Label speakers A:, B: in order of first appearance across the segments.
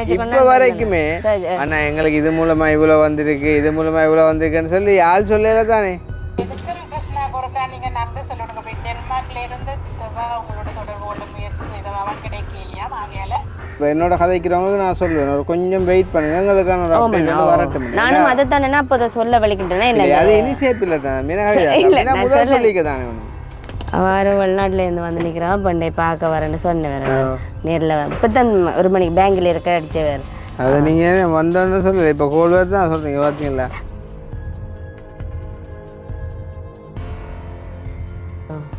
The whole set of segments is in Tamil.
A: வச்சு
B: இப்போ வரைக்குமே அண்ணா எங்களுக்கு இது மூலமா இவ்வளோ வந்திருக்கு இது மூலமா இவ்வளோ வந்திருக்குன்னு சொல்லி யார் சொல்லல தானே.
C: கிருஷ்ணா குறுக்கா நீங்க நன்றி சொல்லணுங்க. போய் டென்மார்க்ல இருந்து உங்களோட தொடர்பு கொள்ள முயற்சி செய்தவன் கிடைக்கலையா ஆகையால
B: இப்போ என்னோட கதைக்கிறவங்களுக்கு நான் சொல்லுவேன் ஒரு கொஞ்சம் வெயிட் பண்ணுங்க எங்களுக்கான ஒரு அப்டேட் வரட்டும்.
A: நானும் அதை தானே அப்போ சொல்ல வலிக்கிட்டேன்னா
B: அது இனிஷியேப் இல்லை தான் முதல் சொல்லிக்க தானே ஒன்று
A: அவரு வெளிநாட்டுலேருந்து வந்து நிற்கிறான் பண்டை பார்க்க வரேன்னு சொன்னேன் வேறு நேரில் இப்போ தான் 1 மணிக்கு பேங்கில் இருக்க அடிச்ச வேறு
B: அதை நீங்கள் வந்தோன்னு சொல்லலை இப்போ கோல் வேறு தான் சொல்கிறீங்க பார்த்தீங்களா.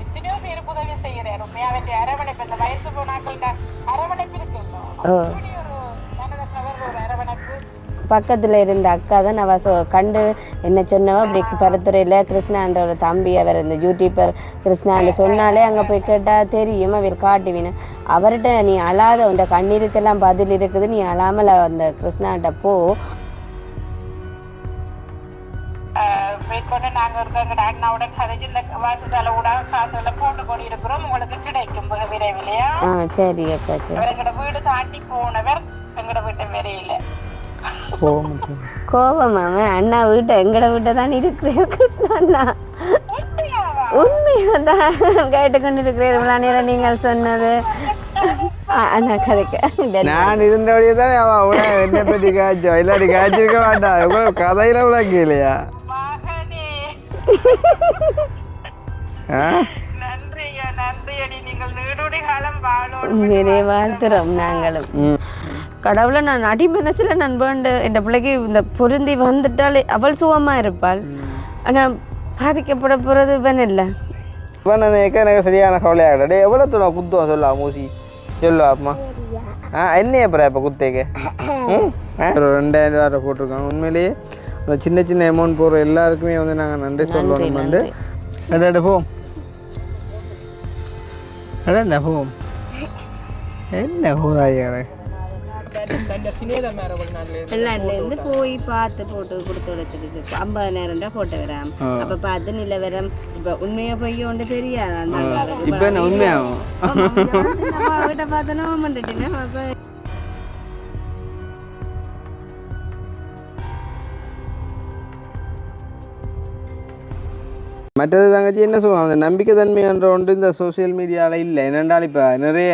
C: எத்தனையோ பேருக்கு உதவி செய்யறேன் உண்மையாவே அரவணைப்பு இந்த வயசு போனாக்களுக்கு அரவணைப்பு இருக்குல்ல ஒரு அரவணைப்பு.
A: பக்கத்தில் இருந்த அக்கா தான் நான் கண்டு என்ன சொன்னவோ அப்படி பரத்துறையில் கிருஷ்ணான்ற ஒரு தம்பி அவர் இந்த யூடியூபர் கிருஷ்ணான்னு சொன்னாலே அங்கே போய் கேட்டால் தெரியும் அவர் காட்டுவீன்னு அவர்கிட்ட நீ அழாத உண்ட கண்ணீருக்கெல்லாம் பதில் இருக்குது நீ அழாமல் அந்த கிருஷ்ணாட்ட போ
C: மேற்கொண்டு நாங்கள் இருக்க அண்ணாவோட கதைச்சு இந்த வாசசால கூட காசுல போட்டு கொண்டு இருக்கிறோம் உங்களுக்கு கிடைக்கும் விரைவிலையா.
A: சரி அக்கா சரி.
C: எங்களோட வீடு தாண்டி போனவர் எங்களோட வீட்டை வரையில
A: கோபமாம அண்ணா வீட்டை எங்கட வீட்டை தான் இருக்கிறேன் கிருஷ்ணா அண்ணா உண்மையாதான் கேட்டுக்கொண்டு இருக்கிறீர்களா நேரம் நீங்கள் சொன்னது அண்ணா கதைக்க
B: நான் இருந்தபடியே தான் அவன் என்ன பற்றி காய்ச்சோம் இல்லாட்டி காய்ச்சிருக்க மாட்டான் இவ்வளவு கதையில உலக இல்லையா.
A: நிறைய வாழ்த்துறோம் நாங்களும் கடவுளை நான் அடி மனசுல நான் வேண்டு என் பிள்ளைக்கு இந்த பொருந்தி வந்துட்டாலே அவள் சுகமா இருப்பாள். ஆனா பாதிக்கப்பட போறது இவன் இல்லை.
B: இவன் எனக்கு சரியான கவலையாகிட எவ்வளோ தூரம் குத்துவோம் சொல்லா மூசி சொல்லுவா அம்மா என்னைய அப்புறம் இப்போ குத்தேக்கு ஒரு 2000 போட்டிருக்காங்க. உண்மையிலேயே அந்த சின்ன சின்ன அமௌண்ட் போடுற எல்லாருக்குமே வந்து நாங்கள் நன்றி சொல்லணும். வந்து அடாட போவோம் அடாண்டா போவோம் என்ன போதாயிர
A: வெளிநாட்டுலேருந்து போய் பார்த்து போட்டு கொடுத்து வச்சுருக்கு 50,000 போட்டு வரான். அப்போ பார்த்து நிலவரம் இப்போ உண்மையாக போய் ஒன்று தெரியாது.
B: இப்போ என்ன உண்மையாகும்
A: வீட்டை பார்த்தோன்னா பண்ணிட்டேன்னா அப்போ
B: மற்றது தங்கச்சி என்ன சொல்லுவாங்க அந்த நம்பிக்கை தன்மைன்ற ஒன்று இந்த சோசியல் மீடியாவில் இல்லை. என்னென்றால் இப்போ நிறைய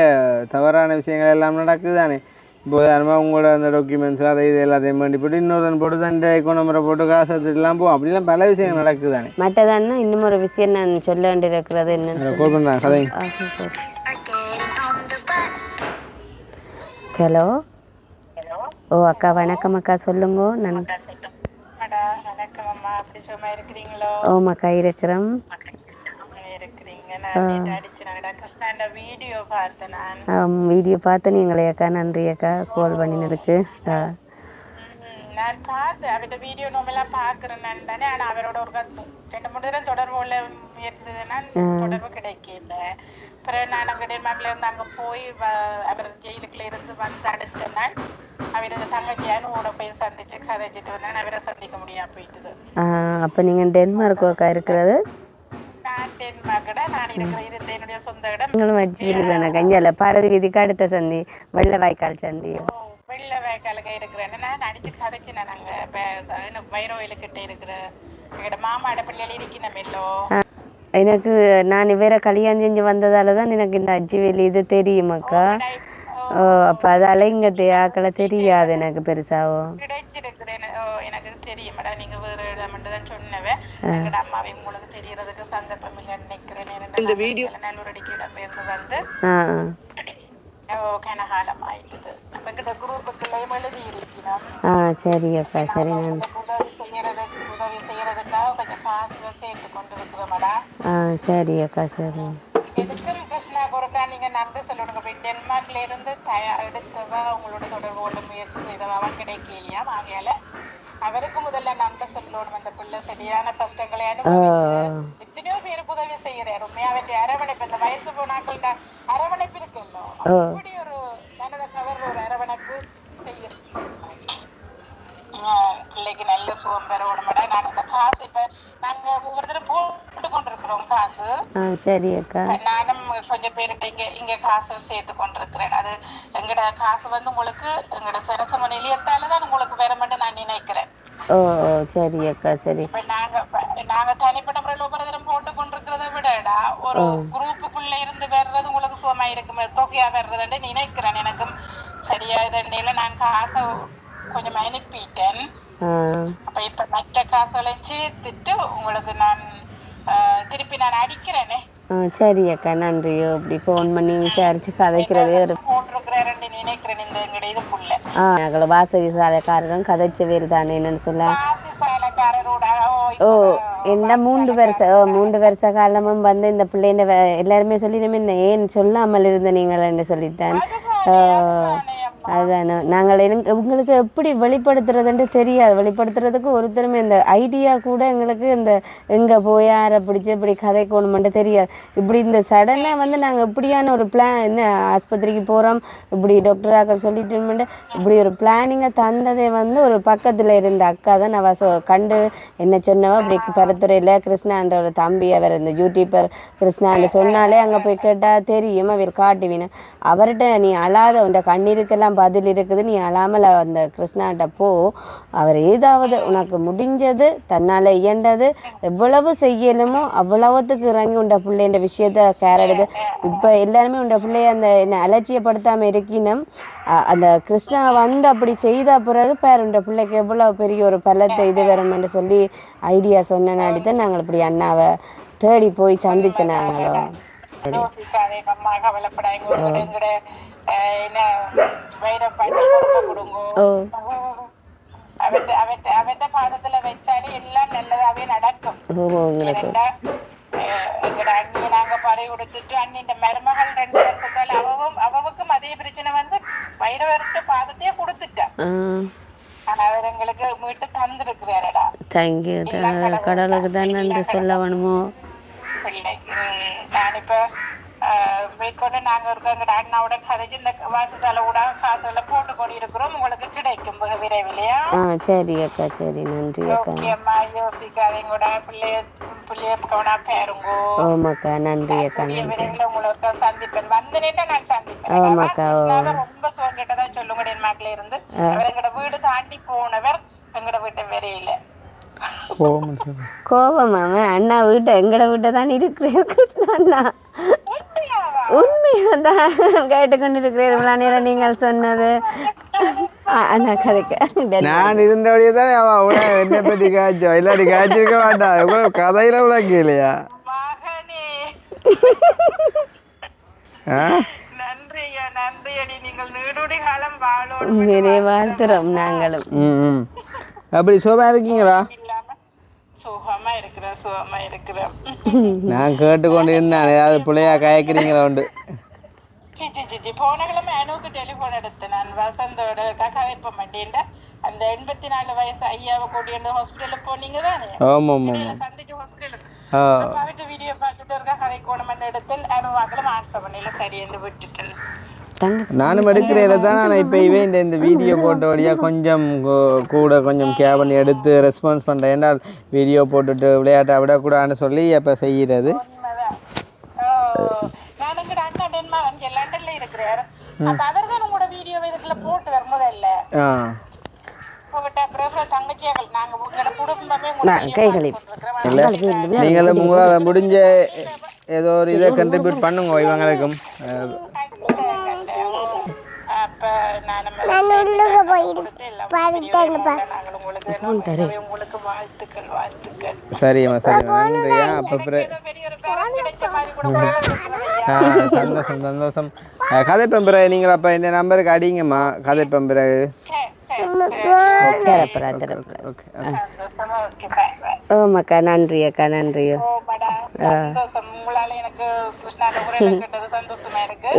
B: தவறான விஷயங்கள் எல்லாம் நடக்குது தானே. இப்போ உதாரணமாக உங்களோட அந்த டாக்குமெண்ட்ஸ் அதை இது எல்லாத்தையும் பண்ணி போட்டு இன்னொரு போட்டு தான் எக்கோனமரை போட்டு காசு எடுத்துட்டுலாம் போகும். அப்படிலாம் பல விஷயங்கள் நடக்குது தானே.
A: மற்றதானா இன்னும் ஒரு விஷயம் நான் சொல்ல வேண்டியிருக்கிறது என்ன
B: கோல் பண்ணுறாங்க கதை.
A: ஹலோ ஓ அக்கா வணக்கம் அக்கா சொல்லுங்க. நான் ஓமாக்கா இருக்கிறோம். வீடியோ பார்த்து நீங்களே அக்கா நன்றி அக்கா கால் பண்ணினதுக்கு.
C: நான் பார்த்து அவரோட வீடியோ நோமெல்லாம் பார்க்குறேன் தானே. ஆனால் அவரோட ஒரு 2-3 தடவை தொடர்பு உள்ள முயற்சினா தொடர்பு கிடைக்கல. அப்புறம் நான் அங்கே டென்மார்க்ல இருந்து அங்கே போய் அவர் ஜெயிலுக்குள்ள இருந்து வந்து அடிச்சேன்னா அவரோட தங்கச்சியானு கூட போய் சந்திச்சு கதைச்சிட்டு வந்தேன். அவரை சந்திக்க முடியாம போயிட்டுது.
A: அப்போ நீங்கள் டென்மார்க் அக்கா இருக்கிறது?
C: நான் டென்மார்க்கட நான் இருக்கிற என்னுடைய சொந்த இடம்
A: நீங்களும் வச்சு தானே கஞ்சால பாரதி வீதிக்கு அடுத்த சந்தி வெள்ளை வாய்க்கால் சந்தி.
C: வெள்ளை வாய்க்காலுக்கு இருக்கிறேன். நான் அடிச்சு கதைச்சினேன். நாங்கள் வைரோயிலுக்கிட்ட இருக்கிற எங்களோட மாமாட பிள்ளைகள் இருக்கணுமில்லோ.
A: எனக்கு நான் வேற கல்யாணம் செஞ்சு வந்ததால தான் எனக்கு இந்த அஜிவேலி இது தெரியுமாக்கா. ஓ அப்போ அதால இங்கே ஆக்களை தெரியாது எனக்கு பெருசாவும்
C: கிடைச்சிருக்கிறேன். எனக்கு தெரியும் மேடம். நீங்கள் வேறு இடம் தான் சொன்னவே எங்களோட அம்மாவை உங்களுக்கு தெரியறதுக்கு சந்தர்ப்பம் இல்லை நினைக்கிறேன். இந்த வீடியோ நல்லூரடிக்கு இடம்பெயர்ந்து வந்து கனகாலம் ஆயிட்டுது. நம்ம கிட்ட குரூப்புக்குள்ளேயும் எழுதி இருக்கிறோம்.
A: சரி அக்கா சரி. நான்
C: உதவி செய்யறதுக்காக கொஞ்சம் காசு சேர்த்து கொண்டு இருக்கிறோம் மேடம்.
A: சரி அக்கா சரி.
C: எதுக்கும் கிருஷ்ணா குறுக்கா நீங்க நன்றி சொல்லணுங்க. போய் டென்மார்க்ல இருந்து எடுத்தவா உங்களோட தொடர்பு கொள்ள முயற்சி செய்தவா கிடைக்கலையா ஆகையால அவருக்கு முதல்ல நன்றி சொல்லணும். அந்த பிள்ளை சரியான கஷ்டங்களை அனுபவிச்சு எத்தனையோ பேருக்கு உதவி செய்யறாரு. உண்மையாவே அரவணைப்பு இந்த வயசு போனாக்களுக்கு அரவணைப்பு இருக்குல்ல. அப்படி ஒரு மனதை கவர் ஒரு அரவணைப்பு செய்யும். பிள்ளைக்கு நல்ல சுகம் பெற உடம்பட நான் இந்த காசு இப்ப நாங்க ஒவ்வொருத்தரும் போட்டு கொண்டிருக்கிறோம் காசு.
A: சரி அக்கா.
C: நானும் கொஞ்சம் பேருக்கிட்ட இங்க காசு சேர்த்து கொண்டிருக்கிறேன். அது எங்கட காசு வந்து உங்களுக்கு எங்கட
A: ஓ ஓ சரி அக்கா சரி.
C: இப்ப நாங்க தனிப்பட்ட முறையில் ஒவ்வொரு தரம் போட்டு கொண்டிருக்கிறத விடடா ஒரு குரூப்புக்குள்ள இருந்து வர்றது உங்களுக்கு சுகமா இருக்கும், தொகையா வர்றதுன்னு நினைக்கிறேன். எனக்கும் சரியா இதண்டையில நான் காசை கொஞ்சம் அனுப்பிட்டேன். அப்ப இப்ப மற்ற காசுகளையும் சேர்த்துட்டு உங்களுக்கு நான் திருப்பி நான் அடிக்கிறேனே.
A: சரி அக்கா நன்றியோ. இப்படி ஃபோன் பண்ணி விசாரிச்சு கதைக்கிறதே ஒரு
C: போட்டிருக்கிறேன்னு நினைக்கிறேன் இந்த எங்கட இதுக்குள்ள.
A: எங்களை வாசகி சாலைக்காரரும் கதைச்ச வேறு தானே என்னன்னு சொல்ல. ஓ என்ன 3 வருஷ காலமும் வந்து இந்த பிள்ளைங்க எல்லாருமே சொல்லிடுமே ஏன் சொல்லாமல் இருந்த நீங்கள் என்று சொல்லித்தான். அதுதானே நாங்கள் உங்களுக்கு எப்படி வெளிப்படுத்துறதுன்ட்டு தெரியாது. வெளிப்படுத்துறதுக்கு ஒருத்தருமே இந்த ஐடியா கூட எங்களுக்கு இந்த எங்கே போய் யாரை பிடிச்சி இப்படி கதைக்கணுமென்ட்டு தெரியாது. இப்படி இந்த சடனாக வந்து நாங்கள் இப்படியான ஒரு என்ன ஆஸ்பத்திரிக்கு போகிறோம் இப்படி டாக்டராக்கள் சொல்லிட்டோம்ட்டு இப்படி ஒரு பிளானிங்கை தந்ததே வந்து ஒரு பக்கத்தில் இருந்த அக்கா தான் நான் கண்டு என்ன சொன்னவோ அப்படி பரத்துறையில் கிருஷ்ணான்ற ஒரு தம்பி அவர் இந்த யூடியூபர் கிருஷ்ணான்னு சொன்னாலே அங்கே போய் கேட்டால் தெரியும் அவர் காட்டுவீனு. அவர்கிட்ட நீ அழாத உண்ட கண்ணீருக்கெல்லாம் பதில் இருக்குது, நீ அழாமல் அந்த கிருஷ்ணாட்ட போ, அவர் ஏதாவது உனக்கு முடிஞ்சது தன்னால் இயண்டது எவ்வளவு செய்யலுமோ அவ்வளவுத்துக்கு இறங்கி உண்ட பிள்ளைன்ற விஷயத்த கேர் எடுது. இப்போ எல்லாருமே உண்ட பிள்ளைய அந்த என்ன அலட்சியப்படுத்தாமல் இருக்கினும் அந்த கிருஷ்ணா வந்து அப்படி செய்த பிறகு பேர் உண்ட பிள்ளைக்கு எவ்வளோ பெரிய ஒரு பலத்தை இது வரும்னு சொல்லி ஐடியா சொன்னனாடி தான் நாங்கள் இப்படி அண்ணாவை தேடி போய் சந்திச்ச நாங்களோ. சரி
C: அவட்ட பாதத்துல வச்சாலே எல்லாம் நல்லதாவே நடக்கும். எங்கட அண்ணியை நாங்க பறி கொடுத்துட்டு அண்ணின் மருமகள் 2 வருஷத்தால அவவுக்கும் அதே பிரச்சனை வந்து வைரவர்கிட்ட பாதத்தையே கொடுத்துட்டான். ஆனா அவர் எங்களுக்கு மீட்டு தந்திருக்கிறாரடா.
A: தேங்க்யூ கடவுளுக்கு தான் நன்றி சொல்ல வேணுமோ
C: பிள்ளை. நான் இப்ப மேற்கொண்டு நாங்க எங்கட அண்ணாவோட கதைச்சு இந்த வாசசால கூட காசுல போட்டு கொண்டு இருக்கிறோம், உங்களுக்கு கிடைக்கும் விரைவிலையா.
A: சரி அக்கா சரி நன்றி அக்கா.
C: ஓகேம்மா யோசிக்காதீங்க கூட பிள்ளைய கவனா பேருங்கோ.
A: ஓமாக்கா நன்றி அக்கா நன்றி.
C: விரைவில் உங்களுக்கு சந்திப்பேன், வந்தனேன்னா நான் சந்திப்பேன்.
A: ஓமாக்கா
C: ரொம்ப சுகம் கேட்டதா சொல்லுங்க. என் மக்கள் இருந்து அவர் எங்கட வீடு தாண்டி போனவர் எங்கட வீட்டை வரையில
A: கோபமாம அண்ணா வீட்டை எங்கட வீட்டை தான் இருக்கிறேன் அண்ணா. உண்மையாதான் கேட்டுக்கொண்டு இருக்கிறீர்களா நேரம் நீங்கள் சொன்னது. அண்ணா கதைக்க
B: நான் இருந்தபடியே தான் என்னை பற்றி காய்ச்சோம் இல்லாட்டி காய்ச்சிருக்க மாட்டா. எவ்வளவு கதையில விளக்கு இல்லையா.
A: வாழ்த்துறோம் நாங்களும்.
B: அப்படி சோபா இருக்கீங்களா?
C: சுகமா இருக்கிறேன் சுகமா இருக்கிறேன்.
B: நான் கேட்டுக்கொண்டு இருந்தேன் ஏதாவது பிள்ளையா கயக்கிறீங்களா உண்டு.
C: போன கிழமை அனுவுக்கு டெலிஃபோன் எடுத்தேன் நான். வசந்தோட கதைப்ப மாட்டேன்டா அந்த 84 வயசு ஐயாவை கூட்டிட்டு ஹாஸ்பிட்டலுக்கு போனீங்க தானே. சந்திச்சு ஹாஸ்பிட்டலுக்கு வீடியோ பார்த்துட்டு இருக்கா கதை கோணமன்னு எடுத்தேன். அனுவாக்கில் ஆன்சர் பண்ணல சரி என்று விட்டுட்டேன்.
B: நானும் எடுக்கிறேன் தான். ஆனால் இப்போ இவன் இந்த வீடியோ போட்ட வழியாக கொஞ்சம் கூட கொஞ்சம் கேர் பண்ணி எடுத்து ரெஸ்பான்ஸ் பண்ணுறேன். ஏன்னா வீடியோ போட்டுட்டு விளையாட்டை விடக்கூடாதுன்னு சொல்லி இப்போ செய்கிறது. நீங்களும் உங்களால் முடிஞ்ச ஏதோ ஒரு இதை கண்ட்ரிபியூட் பண்ணுங்க இவங்களுக்கும். சரிம்மா சரிம்மா நன்றியா. அப்போ சந்தோஷம் சந்தோஷம். கதைப்பேன் பிறகு நீங்கள் அப்போ இந்த நம்பருக்கு அடிங்கம்மா கதைப்பேன் பிறகு.
A: ஓமாக்கா நன்றி அக்கா நன்றியோ.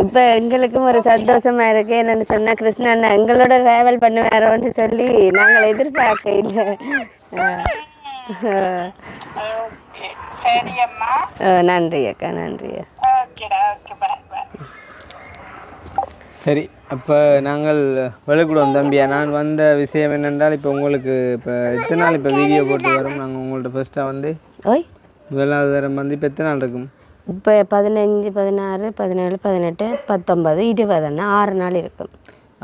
A: இப்ப எங்களுக்கும் ஒரு சந்தோஷமா இருக்கு. என்னன்னு சொன்னா கிருஷ்ணா அண்ணா எங்களோட டிராவல் பண்ணுவாரோன்னு சொல்லி நாங்கள் எதிர்பார்க்க இல்லை. நன்றி அக்கா நன்றி.
B: சரி அப்போ நாங்கள் வெளிக்கூடம் தம்பியா. நான் வந்த விஷயம் என்னென்றால் இப்போ உங்களுக்கு இப்போ எத்தனை நாள் இப்போ வீடியோ போட்டு வரும். நாங்கள் உங்கள்கிட்ட ஃபர்ஸ்ட்டாக வந்து முதலாவது தரம் வந்து இப்போ எத்தனை நாள் இருக்கும்?
A: இப்போ 15, 16, 17, 18, 19, 20 6 நாள் இருக்கும்.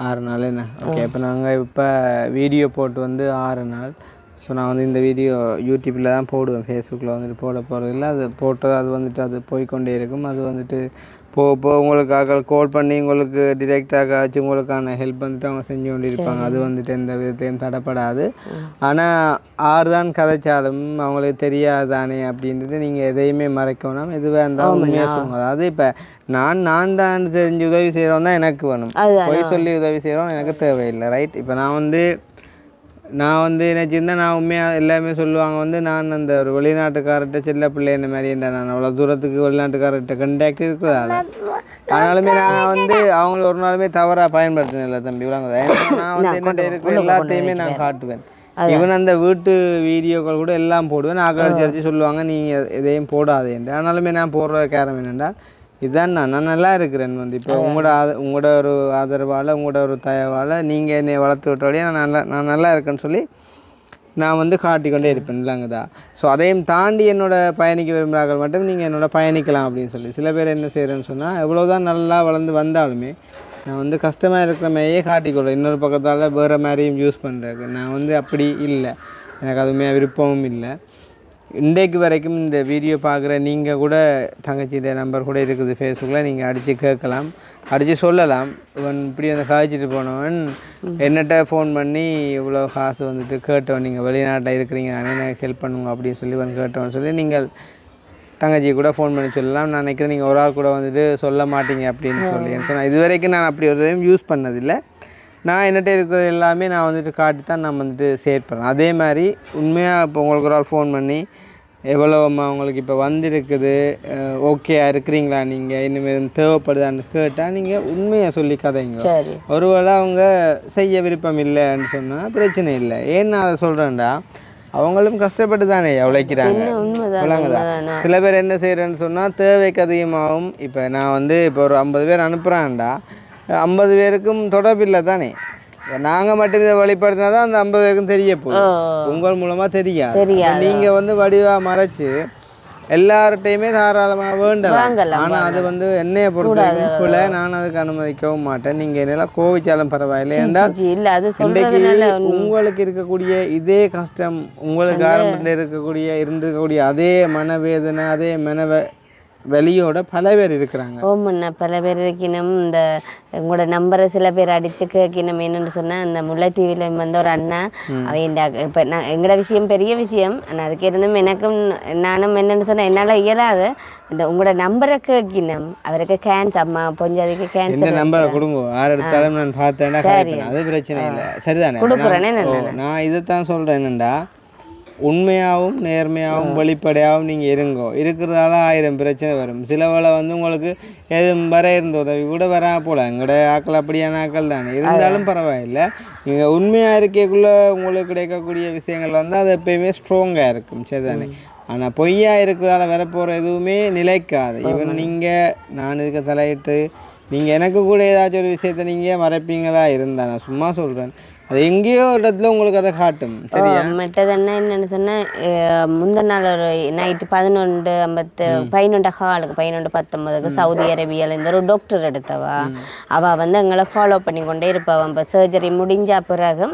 B: 6 நாள் என்ன? ஓகே. இப்போ நாங்கள் இப்போ வீடியோ போட்டு வந்து 6 நாள். ஸோ நான் வந்து இந்த வீடியோ யூடியூப்பில் தான் போடுவேன், ஃபேஸ்புக்கில் வந்துட்டு போட போகிறது இல்லை. அது போட்டது அது வந்துட்டு அது போய்கொண்டே இருக்கும். அது வந்துட்டு போக உங்களுக்காக கால் பண்ணி உங்களுக்கு டிரெக்டாக ஆச்சு உங்களுக்கான ஹெல்ப் வந்துட்டு அவங்க செஞ்சு கொண்டு இருப்பாங்க. அது வந்துட்டு எந்த விதத்தையும் தடப்படாது. ஆனால் ஆறுதான் கதைச்சாலும் அவங்களுக்கு தெரியாதானே அப்படின்ட்டு நீங்கள் எதையுமே மறைக்கணும். எதுவாக இருந்தாலும் உண்மையாக சொல்லுங்க. அதாவது இப்போ நான் தான் தெரிஞ்சு உதவி செய்கிறோம் தான் எனக்கு வேணும், போய் சொல்லி உதவி செய்கிறோம் எனக்கு தேவையில்லை. ரைட். இப்போ நான் வந்து நினச்சிருந்தேன் நான் உண்மையாக எல்லாமே சொல்லுவாங்க வந்து நான் அந்த ஒரு வெளிநாட்டுக்காரர்கிட்ட செல்ல பிள்ளை என்ன மாதிரி நான் அவ்வளோ தூரத்துக்கு வெளிநாட்டுக்காரர்கிட்ட கண்டாக்ட் இருக்கிறதால ஆனாலுமே நான் வந்து அவங்கள ஒரு நாளுமே தவறாக பயன்படுத்தினேன். இல்லை தம்பி விளங்குதா? நான் வந்து என்னட்ட இருக்கிற எல்லாத்தையுமே நான் காட்டுவேன். ஈவன் அந்த வீட்டு வீடியோக்கள் கூட எல்லாம் போடுவேன். ஆக்கள் சரிச்சு சொல்லுவாங்க நீங்கள் எதையும் போடாதேன்ட்டு. ஆனாலுமே நான் போடுற காரணம் என்னென்னா இதுதான் நான் நல்லா இருக்கிறேன் வந்து இப்போ உங்களோட ஒரு ஆதரவால் உங்களோட ஒரு தயவால் நீங்கள் என்னை வளர்த்து விட்டோடையே நான் நல்லா இருக்கேன்னு சொல்லி நான் வந்து காட்டிக்கொண்டே இருப்பேன் இல்லைங்கதா. ஸோ அதையும் தாண்டி பயணிக்க விரும்புகிறார்கள் மட்டும் நீங்கள் என்னோட பயணிக்கலாம் அப்படின்னு சொல்லி சில பேர் என்ன செய்கிறேன்னு சொன்னால் எவ்வளோதான் நல்லா வளர்ந்து வந்தாலுமே நான் வந்து கஷ்டமாக இருக்கிற மாதிரியே காட்டிக்கொள்கிறேன். இன்னொரு பக்கத்தால் வேறு மாதிரியும் யூஸ் பண்ணுறேன். நான் வந்து அப்படி இல்லை, எனக்கு அதுவுமே விருப்பமும் இல்லை. இன்றைக்கு வரைக்கும் இந்த வீடியோ பார்க்குற நீங்கள் கூட தங்கச்சியோட நம்பர் கூட இருக்குது ஃபேஸ்புக்கில், நீங்கள் அடித்து கேட்கலாம், அடித்து சொல்லலாம். இவன் இப்படி அந்த காய்ச்சிட்டு போனவன் என்னட்ட ஃபோன் பண்ணி இவ்வளோ காசு வந்துட்டு கேட்டவன், நீங்கள் வெளிநாட்டில் இருக்கிறீங்க தானே எனக்கு ஹெல்ப் பண்ணுங்க அப்படின்னு சொல்லி இவன் கேட்டவன் சொல்லி நீங்கள் தங்கச்சி கூட ஃபோன் பண்ணி சொல்லலாம். நான் நினைக்கிறேன் நீங்கள் ஒரு ஆள் கூட வந்துட்டு சொல்ல மாட்டீங்க அப்படின்னு சொல்லி சொன்னால் இது வரைக்கும் நான் அப்படி ஒரு டைம் யூஸ் பண்ணதில்லை. நான் என்னட்ட இருக்கிறது எல்லாமே நான் வந்துட்டு காட்டி தான் நான் வந்துட்டு ஷேர் பண்ணேன். அதே மாதிரி உண்மையாக இப்போ உங்களுக்கு ஒரு ஆள் ஃபோன் பண்ணி எவ்வளோ அம்மா உங்களுக்கு இப்போ வந்திருக்குது, ஓகேயா இருக்கிறீங்களா, நீங்கள் இனிமேல் தேவைப்படுதான்னு கேட்டால் நீங்கள் உண்மையாக சொல்லி கதைங்க. ஒருவேளை அவங்க செய்ய விருப்பம் இல்லைன்னு சொன்னால் பிரச்சனை இல்லை. ஏன் நான் அதை சொல்கிறேன்டா, அவங்களும் கஷ்டப்பட்டு தானே உழைக்கிறாங்க. சில பேர் என்ன செய்கிறேன்னு சொன்னால் தேவைக்கு அதிகமாகவும் இப்போ நான் வந்து இப்போ ஒரு 50 பேர் அனுப்புகிறான்டா 50 பேருக்கும் தொடர்பில்லை தானே. நாங்கள் மட்டும் இதை வெளிப்படுத்தினா தான் அந்த 50 பேருக்கும் தெரிய போகுது, உங்கள் மூலமாக தெரியாது. நீங்கள் வந்து வடிவாக மறைச்சு எல்லார்ட்டையுமே தாராளமாக வேண்டலாம். ஆனால் அது வந்து என்னையை பொறுத்தவரை நான் அதுக்கு அனுமதிக்கவும் மாட்டேன். நீங்கள் என்னெல்லாம் கோவிச்சாலும் பரவாயில்லை. என்றால் இன்றைக்கு உங்களுக்கு இருக்கக்கூடிய இதே கஷ்டம் உங்களுக்கு ஆரம்பத்தில் இருந்திருக்கக்கூடிய அதே மனவேதனை அதே வெளியோட பல பேர் இருக்கிறாங்க.
A: ஓமண்ணா பல பேர் இருக்கணும். இந்த உங்களோட நம்பரை சில பேர் அடித்து கேட்கணும். என்னென்னு சொன்னால் அந்த முல்லைத்தீவில் வந்த ஒரு அண்ணா அவன் இப்போ நான் எங்களோட விஷயம் பெரிய விஷயம், ஆனால் அதுக்கு இருந்தும் எனக்கும் நானும் என்னென்னு சொன்னால் என்னால் இயலாத இந்த உங்களோட நம்பரை கேட்கணும். அவருக்கு கேன்சர் அம்மா பொஞ்சாதிக்கு கேன்சர்
B: நம்பரை கொடுங்க, யார் எடுத்தாலும் நான் பார்த்தேன்னா அது பிரச்சனை இல்லை, சரிதானே
A: கொடுக்குறேன்னு.
B: நான் இதைத்தான் சொல்கிறேன், என்னென்னா உண்மையாகவும் நேர்மையாகவும் வெளிப்படையாகவும் நீங்கள் இருங்கோ. இருக்கிறதால 1000 பிரச்சனை வரும். சில வேளை வந்து உங்களுக்கு எதுவும் வர இருந்த உதவி கூட வரா போல, எங்களோட ஆக்கள் அப்படியான ஆக்கள் தானே, இருந்தாலும் பரவாயில்லை. நீங்கள் உண்மையாக இருக்கக்குள்ளே உங்களுக்கு கிடைக்கக்கூடிய விஷயங்கள் வந்து அது எப்பயுமே ஸ்ட்ராங்காக இருக்கும், சரிதானே. ஆனால் பொய்யா இருக்கிறதால வரப்போகிற எதுவுமே நிலைக்காது. ஈவன் நீங்கள் நான் இதுக்கு தலையிட்டு நீங்கள் எனக்கு கூட ஏதாச்சும் ஒரு விஷயத்த நீங்கள் மறைப்பீங்களா இருந்தால் நான் சும்மா சொல்கிறேன், அது எங்கேயோ ஒரு இடத்துல உங்களுக்கு அதை காட்டும். சரியா
A: மற்றதென்ன என்னென்னு சொன்னால் முந்தின நாள் ஒரு நைட்டு 11:50 ஹாலுக்கு 11:19 சவுதி அரேபியாவிலேருந்து ஒரு டாக்டர் எடுத்தவா. அவள் வந்து எங்களை ஃபாலோ பண்ணி கொண்டே இருப்பாவாம். இப்போ சர்ஜரி முடிஞ்ச பிறகு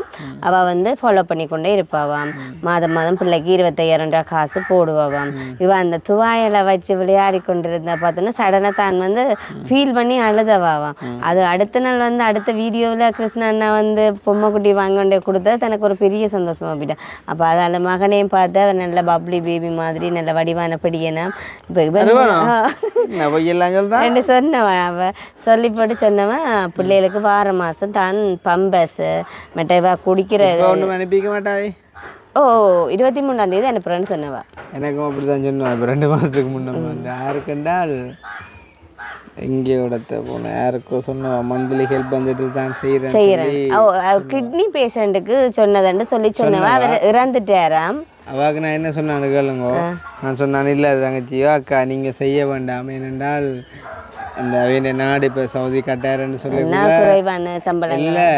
A: அவள் வந்து ஃபாலோ பண்ணி கொண்டே இருப்பாவாம். மாதம் பிள்ளைக்கு 25,000 காசு போடுவாவாம். இவன் அந்த துவாயலை வச்சு விளையாடி கொண்டிருந்தா பார்த்தோன்னா சடனாக தான் வந்து ஃபீல் பண்ணி அழுதவாவாம். அது அடுத்த நாள் வந்து அடுத்த வீடியோவில் கிருஷ்ணா அண்ணா வந்து பொம்மை வாங்க கொண்டே கொடுத்தா தனக்கு ஒரு பெரிய சந்தோஷமா போயிட்டேன். அப்போ அதில் மகனையும் பார்த்தா நல்ல பப்ளி பேபி மாதிரி நல்ல வடிவான படியனா என்ன சொன்னவன். அவ சொல்லி போட்டு சொன்னவன் பிள்ளைகளுக்கு வார மாதம் தான் பம்பஸ் மெட்டவா குடிக்கிறது
B: அனுப்பிக்க மாட்டாவே.
A: 23ஆம் தேதி அனுப்புறேன்னு சொன்னவா.
B: எனக்கும் அப்படிதான் சொன்னேன். இப்போ 2 மாதத்துக்கு முன்னாடி யாருக்குண்டால் எங்கேயோடத்த போன யாருக்கோ சொன்ன மந்த்லி ஹெல்ப் வந்துட்டு தான் செய்கிறேன்.
A: கிட்னி பேஷண்ட்டுக்கு சொன்னதுன்னு சொல்லி சொன்னவா. அவர் இறந்துட்டாராம்.
B: அவாக்கு நான் என்ன சொன்னான்னு கேளுங்க. நான் சொன்னான் இல்லை தங்கச்சியோ அக்கா நீங்கள் செய்ய வேண்டாம், ஏனென்றால் அந்த அவன் நாடு இப்போ சவுதி கட்டாருன்னு சொல்லி
A: குறைவான சம்பளம்
B: இல்லை,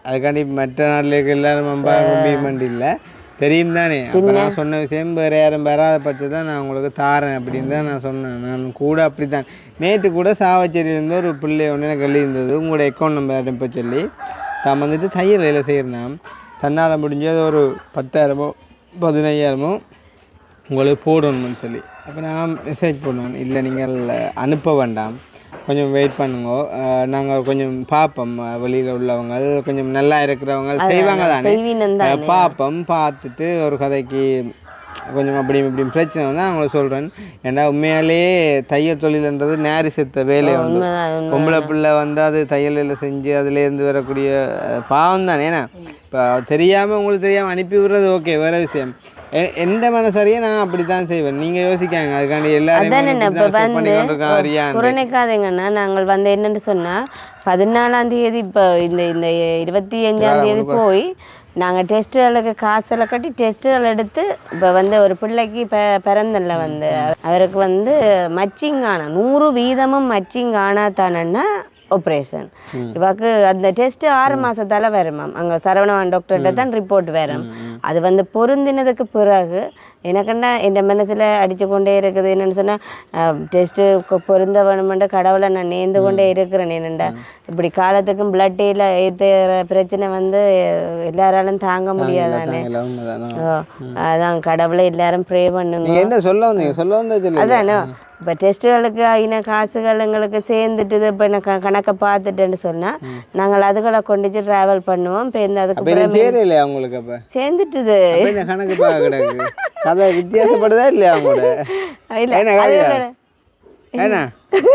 B: அதுக்காண்டி மற்ற நாட்டில் எல்லாரும் கம்ப்ளிமெண்ட் இல்லை தெரியும் தானே. அப்போ நான் சொன்ன விஷயம் வேறு யாரும் வராத பட்சம் தான் நான் உங்களுக்கு தாரேன் அப்படின்னு தான் நான் சொன்னேன். நான் கூட அப்படி தான் நேற்று கூட சாவச்சேரியிலேருந்து ஒரு பிள்ளை ஒன்று எனக்கு எழுதியிருந்தது, உங்களோட அக்கௌண்ட் நம்பர் அனுப்ப சொல்லி தான் வந்துட்டு தையல் வேலை செய்கிறேன். தன்னால் முடிஞ்சது ஒரு 10,000 15,000 உங்களுக்கு போடணும்னு சொல்லி அப்போ நான் மெசேஜ் பண்ணுவேன், இல்லை நீங்கள் அனுப்ப வேண்டாம், கொஞ்சம் வெயிட் பண்ணுங்க, நாங்கள் கொஞ்சம் பார்ப்போம், வெளியில் உள்ளவங்க கொஞ்சம் நல்லா இருக்கிறவங்க செய்வாங்க தானே, பார்ப்போம், பார்த்துட்டு ஒரு கதைக்கு கொஞ்சம் அப்படி இப்படி பிரச்சனை வந்து அவங்கள சொல்கிறேன். ஏன்னா உண்மையாலேயே தையல் தொழில்ன்றது நேரி செத்த வேலை உண்டு. பொம்பளை பிள்ளை வந்து அது தையலில் செஞ்சு அதுலேருந்து வரக்கூடிய பாவம் தானே. ஏன்னா இப்போ தெரியாமல் உங்களுக்கு தெரியாமல் அனுப்பி விடுறது ஓகே, வேறு விஷயம். எந்த மனசரியே நான் அப்படி தான் செய்வேன். நீங்கள் யோசிக்காங்க அதுக்காண்டி எல்லாரும்
A: புறணிக்காதீங்கன்னா நாங்கள் வந்து என்னென்னு சொன்னால் 14ஆம் தேதி இப்போ இந்த 25ஆம் தேதி போய் நாங்கள் டெஸ்ட்டுகளுக்கு காசெல்லாம் கட்டி டெஸ்ட்டுகள் எடுத்து இப்போ வந்து ஒரு பிள்ளைக்கு பிறந்தல வந்து அவருக்கு வந்து மச்சிங் ஆனா 100% மச்சிங் ஆனா தானேன்னா ஆப்ரேஷன். இவாக்கு அந்த டெஸ்ட் 6 மாசத்தால வருமாம். அங்கே சரவணன் டாக்டர்கிட்ட தான் ரிப்போர்ட் வரும். அது வந்து பொருந்தினதுக்கு பிறகு எனக்குன்னா என் மனசில் அடித்து கொண்டே இருக்குது. என்னென்னு சொன்னால் டெஸ்ட்டு பொருந்த வேணுமென்ற கடவுளை நான் நேர்ந்து கொண்டே இருக்கிறேன். என்னென்னா இப்படி காலத்துக்கும் பிளட்டில் ஏற்றுற பிரச்சனை வந்து எல்லாராலும் தாங்க முடியாதானே. அதான் கடவுளை எல்லாரும் ப்ரே பண்ணுங்க. அதானே இப்போ டெஸ்ட்டுகளுக்கு ஆகின காசுகள் எங்களுக்கு சேர்ந்துட்டுது. இப்போ எனக்கு கணக்கை பார்த்துட்டுன்னு சொன்னால் நாங்கள் அதுகளை கொண்டுச்சு ட்ராவல் பண்ணுவோம். இப்போ இந்த அதுக்கு
B: அவங்களுக்கு அப்போ
A: சேர்ந்துட்டுது
B: கணக்கு பார்க்க கதை வித்தியாசப்படுதா இல்லையா அவங்களோட? ஏன்னா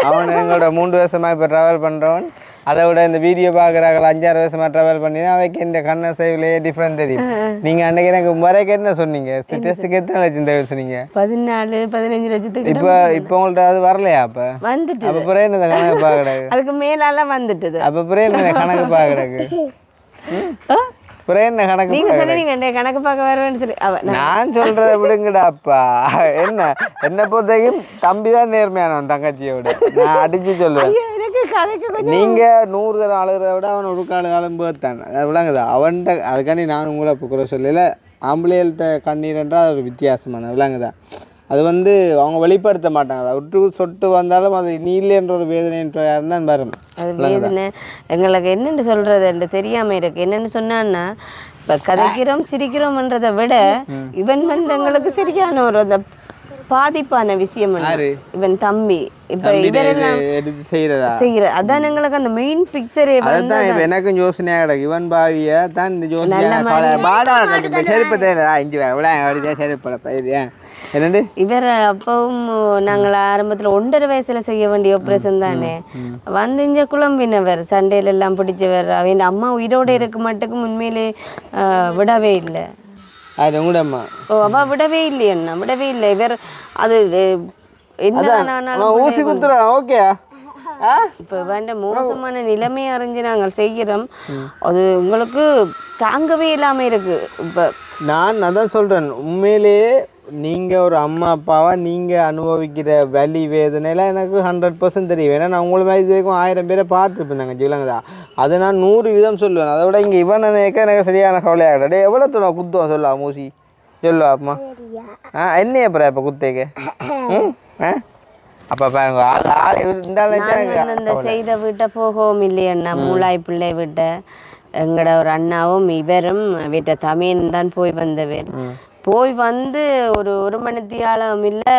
B: அவன் எங்களோட 3 வருஷமாக இப்போ ட்ராவல் பண்ணுறவன், அதை விட இந்த வீடியோ பார்க்குறாங்க 5-6 வருஷமாக ட்ராவல் பண்ணினா அவைக்கு இந்த கண்ணை சேவிலேயே டிஃப்ரெண்ட் தெரியும். நீங்கள் அன்றைக்கி எனக்கு வரைக்கும் என்ன சொன்னீங்க? டெஸ்ட்டுக்கு எத்தனை லட்சம் தேவை சொன்னீங்க?
A: 14-15 லட்சத்துக்கு.
B: இப்போ உங்கள்கிட்ட அது வரலையா? அப்போ
A: வந்துட்டு
B: அப்போ பிறகு இந்த கணக்கு பார்க்கடாது,
A: அதுக்கு மேலாலாம் வந்துட்டுது.
B: அப்போ பிறகு இந்த கணக்கு பார்க்கடாது, என்ன கணக்கு
A: கணக்கு பார்க்க வருவேன்னு சொல்லி
B: நான் சொல்றதை விடுங்கடாப்பா. என்ன பொறுத்தையும் தம்பி தான் நேர்மையானவன் தங்கச்சியோட. நான் அடிச்சு சொல்லுவேன், நீங்க 100 தடவை அழுகிறத விட அவன் ஒரு காலம் போத்தான் விளங்குதா அவன்கிட்ட. அதுக்காண்டி நான் உங்களை இப்போ குறை சொல்லல. ஆம்பளைகள்கிட்ட கண்ணீர் என்றால் அது ஒரு வித்தியாசமான விளங்குதா. அது வந்து அவங்க வெளிப்படுத்த மாட்டாங்க. விட்டு சொட்டு வந்தாலும் அது நீ இல்லைன்ற ஒரு வேதனை தான் வரும்.
A: அது வேதனை எங்களுக்கு என்னென்னு சொல்றது தெரியாம இருக்கு. என்னென்னு சொன்னான்னா இப்போ கதைக்கிறோம் சிரிக்கிறோம்ன்றதை விட இவன் வந்து எங்களுக்கு சரியான ஒரு அந்த பாதிப்பான விஷயம். இவன் தம்பி இப்ப இதெல்லாம் செய்யற அதான் எங்களுக்கு அந்த மெயின் பிக்சரே
B: அதான். இப்ப எனக்கும் யோசனையா கிடக்கு, இவன் பாவிய தான் இந்த யோசனை.
A: இவர் அப்பவும் நாங்கள் ஆரம்பத்துல 1.5 வயசுல செய்ய வேண்டிய ஆப்ரேஷன் தானே வந்து இங்க குழம்பினவர் சண்டையில எல்லாம் பிடிச்சவர். அவன் அம்மா உயிரோட இருக்க மாட்டுக்கும் உண்மையிலே விடவே இல்லை. அவ விடவே இல்லையண்ணா, விடவே இல்லை. இவர் அது
B: ஊசி குத்துற ஓகே.
A: இப்போ வேண்ட மோசமான நிலைமை அறிஞ்சு நாங்கள் செய்கிறோம். அது உங்களுக்கு தாங்கவே இல்லாம இருக்கு. இப்போ
B: நான் அதான் சொல்றேன், உண்மையிலேயே நீங்கள் ஒரு அம்மா அப்பாவாக நீங்கள் அனுபவிக்கிற வலி வேதனைலாம் எனக்கு 100% தெரியும். ஏன்னா நான் உங்களை மாதிரி இது வரைக்கும் 1000 பேரை பார்த்துருப்பேன் நாங்கள் ஜீவலங்கதா. அதை நான் 100 வீதம் சொல்லுவேன். அதை விட இங்கே இவன் நினைக்க எனக்கு சரியான கவலையாகிட. எவ்வளோ தூரம் குத்துவோம் சொல்லா மூசி சொல்லுவா அம்மா? என்ன அப்புறம் இப்போ குத்தேக்க அப்போ பாருங்க
A: இந்த செய்த வீட்டை போகவும் இல்லையண்ணா. மூளாய் பிள்ளை வீட்டை எங்களோட ஒரு அண்ணாவும் இவரும் வீட்டை தமிழ் தான் போய் வந்தவர். போய் வந்து ஒரு மணித்தியாலம் இல்லை,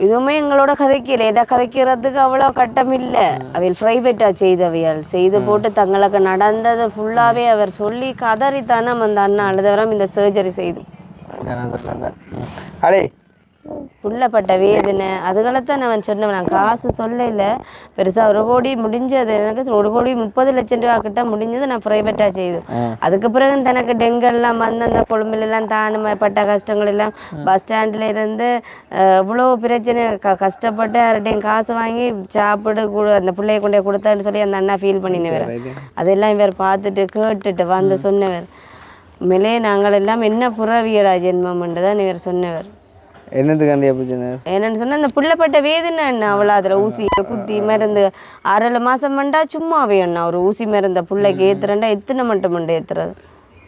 A: இதுவுமே எங்களோட கதைக்கல. ஏதா கதைக்கிறதுக்கு அவ்வளோ கட்டம் இல்லை. அவையில் ப்ரைவேட்டாக செய்தவையால் செய்து போட்டு தங்களுக்கு நடந்தது ஃபுல்லாகவே அவர் சொல்லி கதறித்தானே அந்த அண்ணா அழுதவரம் இந்த சர்ஜரி செய்து
B: அடே
A: உள்ளப்பட்ட வேதனை அதுகளைத்தான் அவன் சொன்னவன். நான் காசு சொல்லல பெருசா 1 கோடி முடிஞ்சது எனக்கு 1,30 லட்சம் ரூபா கிட்ட முடிஞ்சது. நான் ப்ரைவேட்டா செய்து அதுக்கு பிறகு தனக்கு டெங்கெல்லாம் வந்து அந்த கொழும்புலாம் தானே பட்ட கஷ்டங்கள் எல்லாம் பஸ் ஸ்டாண்ட்ல இருந்து இவ்வளோ பிரச்சனை கஷ்டப்பட்டு யார்கிட்டையும் காசு வாங்கி சாப்பிடு அந்த பிள்ளைய கொண்டே கொடுத்தான்னு சொல்லி அந்த அண்ணா ஃபீல் பண்ணினவர். அதெல்லாம் இவர் பார்த்துட்டு கேட்டுட்டு வந்து சொன்னவர், உண்மையிலே நாங்கள் எல்லாம் என்ன புறவியலா ஜென்மம்ன்றதான் இவர் சொன்னவர்.
B: என்னதுக்காண்டி பிரச்சனை
A: என்னன்னு சொன்னா அந்த புள்ளப்பட்ட வேதனை அண்ணா. அவ்வளோ அதில் ஊசி குத்தி மருந்து 6 மாசம் மண்டா சும்மாவே அண்ணா ஒரு ஊசி மருந்த பிள்ளைக்கு ஏற்றுறண்டா எத்தனை மட்டும் மண்டை ஏற்றுறது.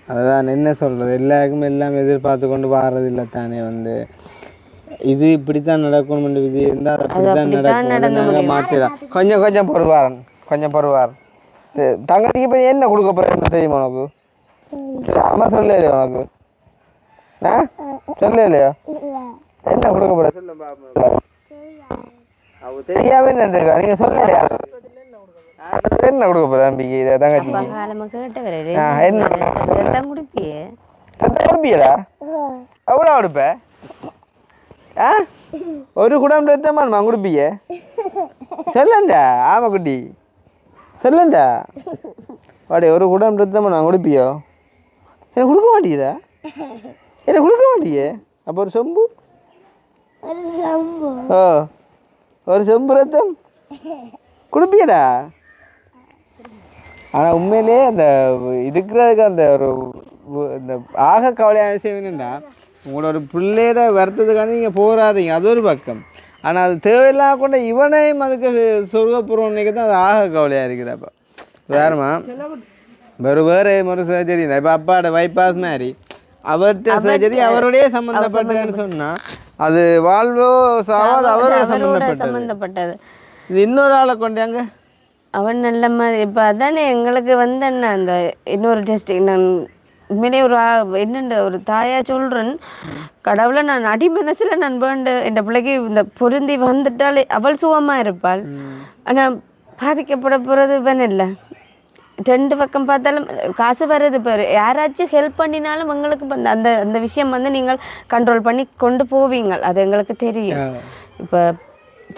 B: அதுதான் என்ன சொல்றது, எல்லாருக்குமே எல்லாம் எதிர்பார்த்து கொண்டு வாரது இல்லை தானே. வந்து இது இப்படித்தான் நடக்கணும் விதி இருந்தால் அப்படித்தான் நடக்கும். மாற்றிடலாம். கொஞ்சம் பொறுவாரன் தங்கச்சிக்கு இப்போ என்ன கொடுக்க போற என்ன தெரியுமா உனக்கு? அம்மா சொல்லல உனக்கு ஆ சொல்லலையா என்ன கொடுக்க போற சொல்ல பாப்பா அவ தெரியாம நின்றுக்கா நீங்க சொல்லலையா என்ன கொடுக்க போற தம்பிக்கு இதை தங்கச்சி
A: என்ன குடிப்பியே
B: குடிப்பியடா எவ்வளோ கொடுப்ப ஆ ஒரு குடம் ரத்தமானுமா குடிப்பிய சொல்லண்டா ஆமா குட்டி சொல்லண்டா வாடே ஒரு குடம் ரத்தமா நான் குடிப்பியோ எனக்கு கொடுக்க மாட்டேங்குதா எனக்கு கொடுக்க மாட்டேங்க அப்போ ஒரு சொம்பு ஓ ஒரு செம்பு ரத்தம் குடிப்பியடா ஆனால் உண்மையிலே அந்த இருக்கிறதுக்கு அந்த ஒரு இந்த ஆக கவலையான விஷயம் என்னென்னா உங்களோட ஒரு பிள்ளையோட வருத்தத்துக்கான நீங்கள் போராடுறீங்க அது ஒரு பக்கம் ஆனால் அது தேவையில்லாம கொண்ட இவனையும் அதுக்கு சொர்க்கப்புறம்னு தான் அது ஆக கவலையாக இருக்கிறப்ப வேறுமா வேறு ஒரு சர்ஜரி தான் இப்போ அப்பாவோட பைபாஸ் மாதிரி அவர்கிட்ட சர்ஜரி அவருடைய சம்மந்தப்பட்டதுன்னு சொன்னால் அது வாழ்வோ சாவோ அது அவரோட சம்மந்தப்பட்டது இது இன்னொரு ஆளை கொண்டாங்க
A: அவன் நல்ல மாதிரி இப்போ அதானே எங்களுக்கு வந்து என்ன அந்த இன்னொரு டெஸ்ட் நான் உண்மையிலே ஒரு என்னென்ன ஒரு தாயா சொல்கிறேன் கடவுளை நான் அடி மனசில் நான் வேண்டு என் பிள்ளைக்கு இந்த பொருந்தி வந்துட்டாலே அவள் சுகமாக இருப்பாள் ஆனால் பாதிக்கப்பட போகிறது இவன் இல்லை ரெண்டு பக்கம் பார்த்தாலும் காசு வருது பாரு யாராச்சும் ஹெல்ப் பண்ணினாலும் எங்களுக்கு அந்த அந்த விஷயம் வந்து நீங்கள் கண்ட்ரோல் பண்ணி கொண்டு போவீங்க அது எங்களுக்கு தெரியும் இப்போ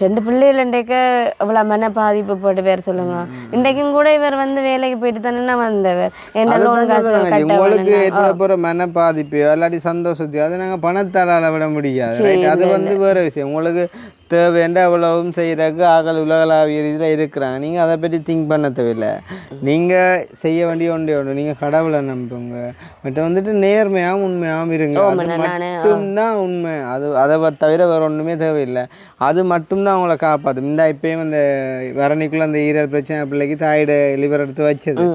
A: ரெண்டு பிள்ளைகள்ண்டேக்க அவ்வளோ மன பாதிப்பு போட்டு பேர் சொல்லுங்க இன்றைக்கும் கூட இவர் வந்து வேலைக்கு போயிட்டு தானே வந்தவர் என்ன லோன் காசு
B: உங்களுக்கு ஏற்பட போகிற மன பாதிப்பையோ இல்லாட்டி சந்தோஷத்தையோ அதை நாங்கள் பணத்தால் விட முடியாது அது வந்து வேறு விஷயம் உங்களுக்கு தேவைன்ற அவ்வளவும் செய்கிறதுக்கு ஆகல் உலகளாவிய ரீதியில் இருக்கிறாங்க நீங்கள் அதை பற்றி திங்க் பண்ண தேவையில்லை நீங்கள் செய்ய வேண்டிய ஒன்று நீங்கள் கடவுளை நம்புங்க மற்ற வந்துட்டு நேர்மையாகவும் உண்மையாகவும் இருங்க அது மட்டும்தான் உண்மை அதை தவிர வேறு ஒன்றுமே தேவையில்லை அது மட்டும்தான் அவங்கள காப்பாற்றும் இந்த இப்பயும் அந்த வரணிக்குள்ளே அந்த ஈரல் பிரச்சனை பிள்ளைக்கு தாயோட லிவர் எடுத்து வச்சது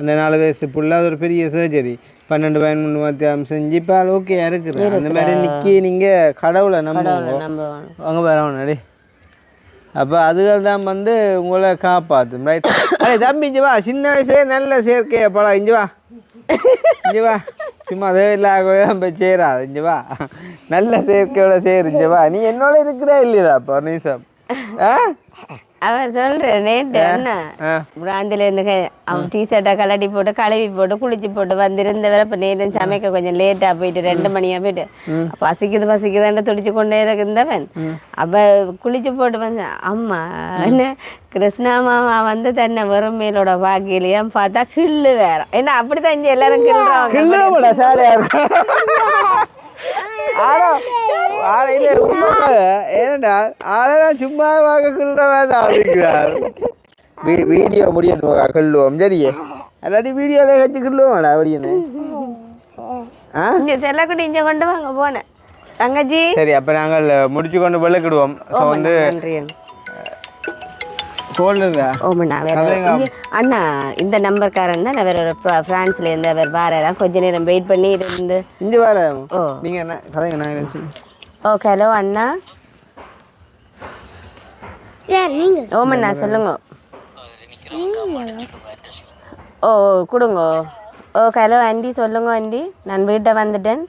B: அந்த 4 வயசு புள்ள அது ஒரு பெரிய சர்ஜரி 12 13 செஞ்சு இப்போ ஓகே இருக்குது அந்த மாதிரி நிற்கி நீங்கள் கடவுளை நம்புவோம் அங்கே வரணும் அப்போ அதுகள் தான் வந்து உங்களை காப்பாற்றும் ரைட் அடே தம்பி இங்கே வா சின்ன வயசுலேயே நல்ல செயற்கையை பழம் இங்கே வா சும்மா அதே இல்லாத போய் சேராது இங்கே வா நல்ல செயற்கையோட சேரு இங்கே வா நீ என்னோட இருக்கிறா இல்லையா அப்போ ஒரு நிமிஷம்
A: அவர் சொல்கிறேன் நேற்று என்ன பிராந்திலேருந்து அவன் டிஷர்ட்டை கலட்டி போட்டு கழுவி போட்டு குளிச்சு போட்டு வந்திருந்தவரை இப்போ நேற்று சமைக்க கொஞ்சம் லேட்டாக போயிட்டு 2 மணியாக போயிட்டு பசிக்குதுன்னு துடிச்சு கொண்டே இருந்தவன் அப்போ குளிச்சு போட்டு வந்தேன் அம்மா என்ன கிருஷ்ணா மாமா வந்து தன்னை வெறும் மேலோட பாக்கியிலையா பார்த்தா கிள்ளு வேற ஏன்னா அப்படித்தான் இங்கே எல்லாரும் கிள்றாங்க
B: ஏனண்டா ஆளெல்லாம் சும்மா கிள்றவாதான் வீடியோ முடியணும் கிள்ளுவோம் சரியே அல்லாட்டி வீடியோல வச்சு கிள்ளுவோம்டா அப்படின்னு
A: இங்கே செல்லக்குட்டி இங்கே கொண்டு வாங்க போனேன் தங்கச்சி
B: சரி அப்போ நாங்கள் முடிச்சு கொண்டு வெள்ளக்கிடுவோம் ஸோ வந்து
A: அண்ணா இந்த நம்பர்காரன் தான் அவர் பிரான்ஸ்ல இருந்து அவர் வாராம் கொஞ்ச நேரம் வெயிட் பண்ணி இருந்து
B: இங்க வர ஓ நீங்க என்ன கதைங்க நான்
A: ஓ ஹலோ அண்ணா ஓமண்ணா சொல்லுங்க ஓ கொடுங்க ஓ ஹலோ ஆண்டி சொல்லுங்க ஆண்டி நான் வீட்டை வந்துட்டேன்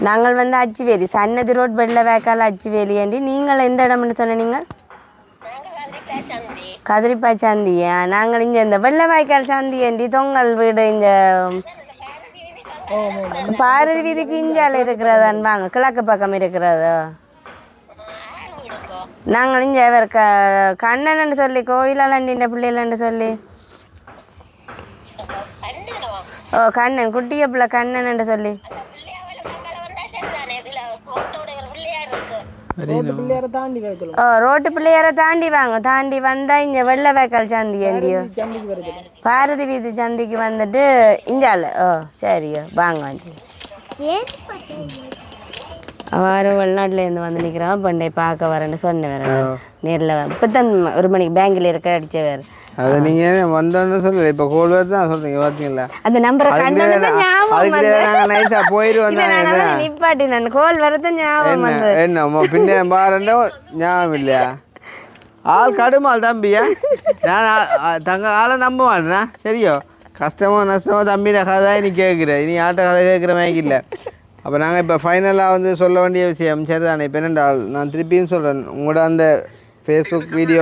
A: நாங்கள் வந்து அச்சுவேலி சன்னதி ரோட் வெள்ள வேக்கால் அச்சுவேலி ஆண்டி நீங்கள் எந்த இடம்னு சொன்னீங்க கதிரிப்பாய் சாந்தியா நாங்கள் இங்கே இந்த வெள்ள வாய்க்கால் சாந்தி ஆண்டி தொங்கல் வீடு இந்த பாரதி வீதிக்கு இஞ்சால இருக்கிறதான் வாங்க கிழக்கு பக்கம் இருக்கிறது நாங்கள் இங்கே அவர் கண்ணன் சொல்லி கோயிலாண்டி பிள்ளைகள்னு சொல்லி ஓ கண்ணன் குட்டிய பிள்ளை கண்ணன் சொல்லி ரோட்டு பிள்ளையார தாண்டி வாங்க தாண்டி வந்தா இங்க வெள்ள வேக்கால் சந்தி ஏண்டியோ பாரதி வீதி சந்திக்கு வந்துட்டு இஞ்சால ஓ சரியோ வாங்க அவரும் வெளிநாட்டுல இருந்து வந்து நிற்கிறான் பண்டை பார்க்க வரேன்னு சொன்ன வேற நேரில் இப்போதான் 1 மணிக்கு பேங்கில் இருக்க அடிச்ச வேறு
B: அதை நீங்க வந்தோன்னு சொல்லல இப்ப கோல் வேறு தான் சொல்றீங்க பாத்தீங்களா
A: அந்த நம்பரை
B: நைஸா போயிட்டு வந்தாங்க
A: நிப்பாட்டி நான் கோல் வரது ஞாபகம்
B: என்ன பின்ன பாருண்டோ ஞாபகம் இல்லையா ஆள் கடுமாள் தம்பியா நான் தங்க ஆளை நம்ப மாட்டேனா சரியோ கஷ்டமோ நஷ்டமோ தம்பின கதை நீ கேட்குற இனி யார்கிட்ட கதை கேட்குற மாதிரி இல்லை. அப்போ நாங்கள் இப்போ ஃபைனலாக வந்து சொல்ல வேண்டிய விஷயம் சரி தானே. இப்போ என்னென்றால் நான் திருப்பியும் சொல்கிறேன், உங்களோட அந்த ஃபேஸ்புக் வீடியோ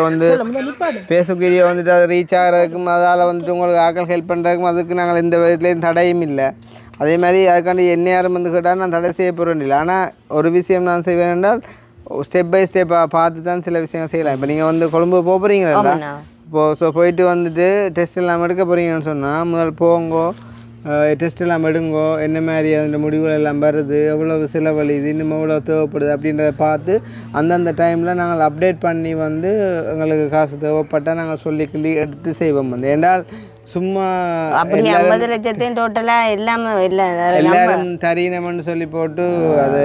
B: வந்துட்டு அது ரீச் ஆகிறதுக்கும் அதால் வந்துட்டு உங்களுக்கு ஆக்கள் ஹெல்ப் பண்ணுறதுக்கும் அதுக்கு நாங்கள் எந்த விதத்துலேயும் தடையும் இல்லை. அதே மாதிரி அதுக்காண்டி என்ன யாரும் வந்து கேட்டால் நான் தடை செய்ய போகிறேன் இல்லை. ஆனால் ஒரு விஷயம் நான் செய்வேன் என்றால் ஸ்டெப் பை ஸ்டெப்பாக பார்த்து தான் சில விஷயங்கள் செய்யலாம். இப்போ நீங்கள் வந்து கொழும்பு போகிறீங்களா, இப்போது போயிட்டு வந்துட்டு டெஸ்ட் எல்லாம் எடுக்க போகிறீங்கன்னு சொன்னால் முதல் போங்கோ, டெஸ்ட் எல்லாம் எடுங்கோ, என்ன மாதிரி அந்த முடிவுகள் எல்லாம் வருது, எவ்வளோ செலவழிது, இன்னும் எவ்வளோ தேவைப்படுது அப்படின்றத பார்த்து அந்தந்த டைமில் நாங்கள் அப்டேட் பண்ணி வந்து எங்களுக்கு காசு தேவைப்பட்டால் நாங்கள் சொல்லி எடுத்து செய்வோம். வந்து என்றால் சும்மா
A: அப்படி 50 லட்சத்தையும் டோட்டலா எல்லாமே இல்லை
B: எல்லாரும் தரீனம்னு சொல்லி போட்டு அது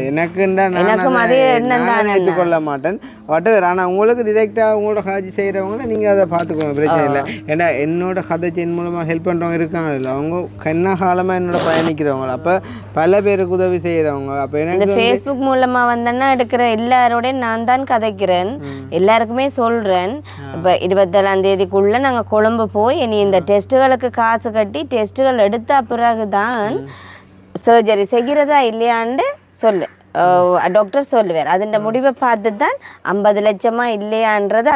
B: எனக்குண்டா நான் ஏற்றுக்கொள்ள மாட்டேன். வட்டவர் ஆனால் உங்களுக்கு டிரெக்டாக உங்களோட காட்சி செய்கிறவங்கள நீங்கள் அதை பார்த்துக்கோங்க, பிரச்சனை இல்லை. ஏன்னா என்னோட கதைச்சின் மூலமாக ஹெல்ப் பண்ணுறவங்க இருக்காங்க இல்லை, அவங்க கண்ண காலமாக என்னோட பயணிக்கிறவங்க, அப்போ பல பேருக்கு உதவி செய்கிறவங்க. அப்போ எனக்கு
A: ஃபேஸ்புக் மூலமாக வந்தேன்னா எடுக்கிற எல்லாரோடையும் நான் தான் கதைக்கிறேன், எல்லாருக்குமே சொல்கிறேன். இப்போ 27ஆம் தேதிக்குள்ளே நாங்கள் கொழும்பு போய் இனி இந்த டெஸ்ட்டுகளுக்கு காசு கட்டி டெஸ்ட்டுகள் எடுத்த பிறகு தான் சர்ஜரி செய்கிறதா இல்லையான்னு டாக்டர் சொல்லுவார். அதுன்ற முடிவை பார்த்து தான் 50 லட்சமா இல்லையான்றது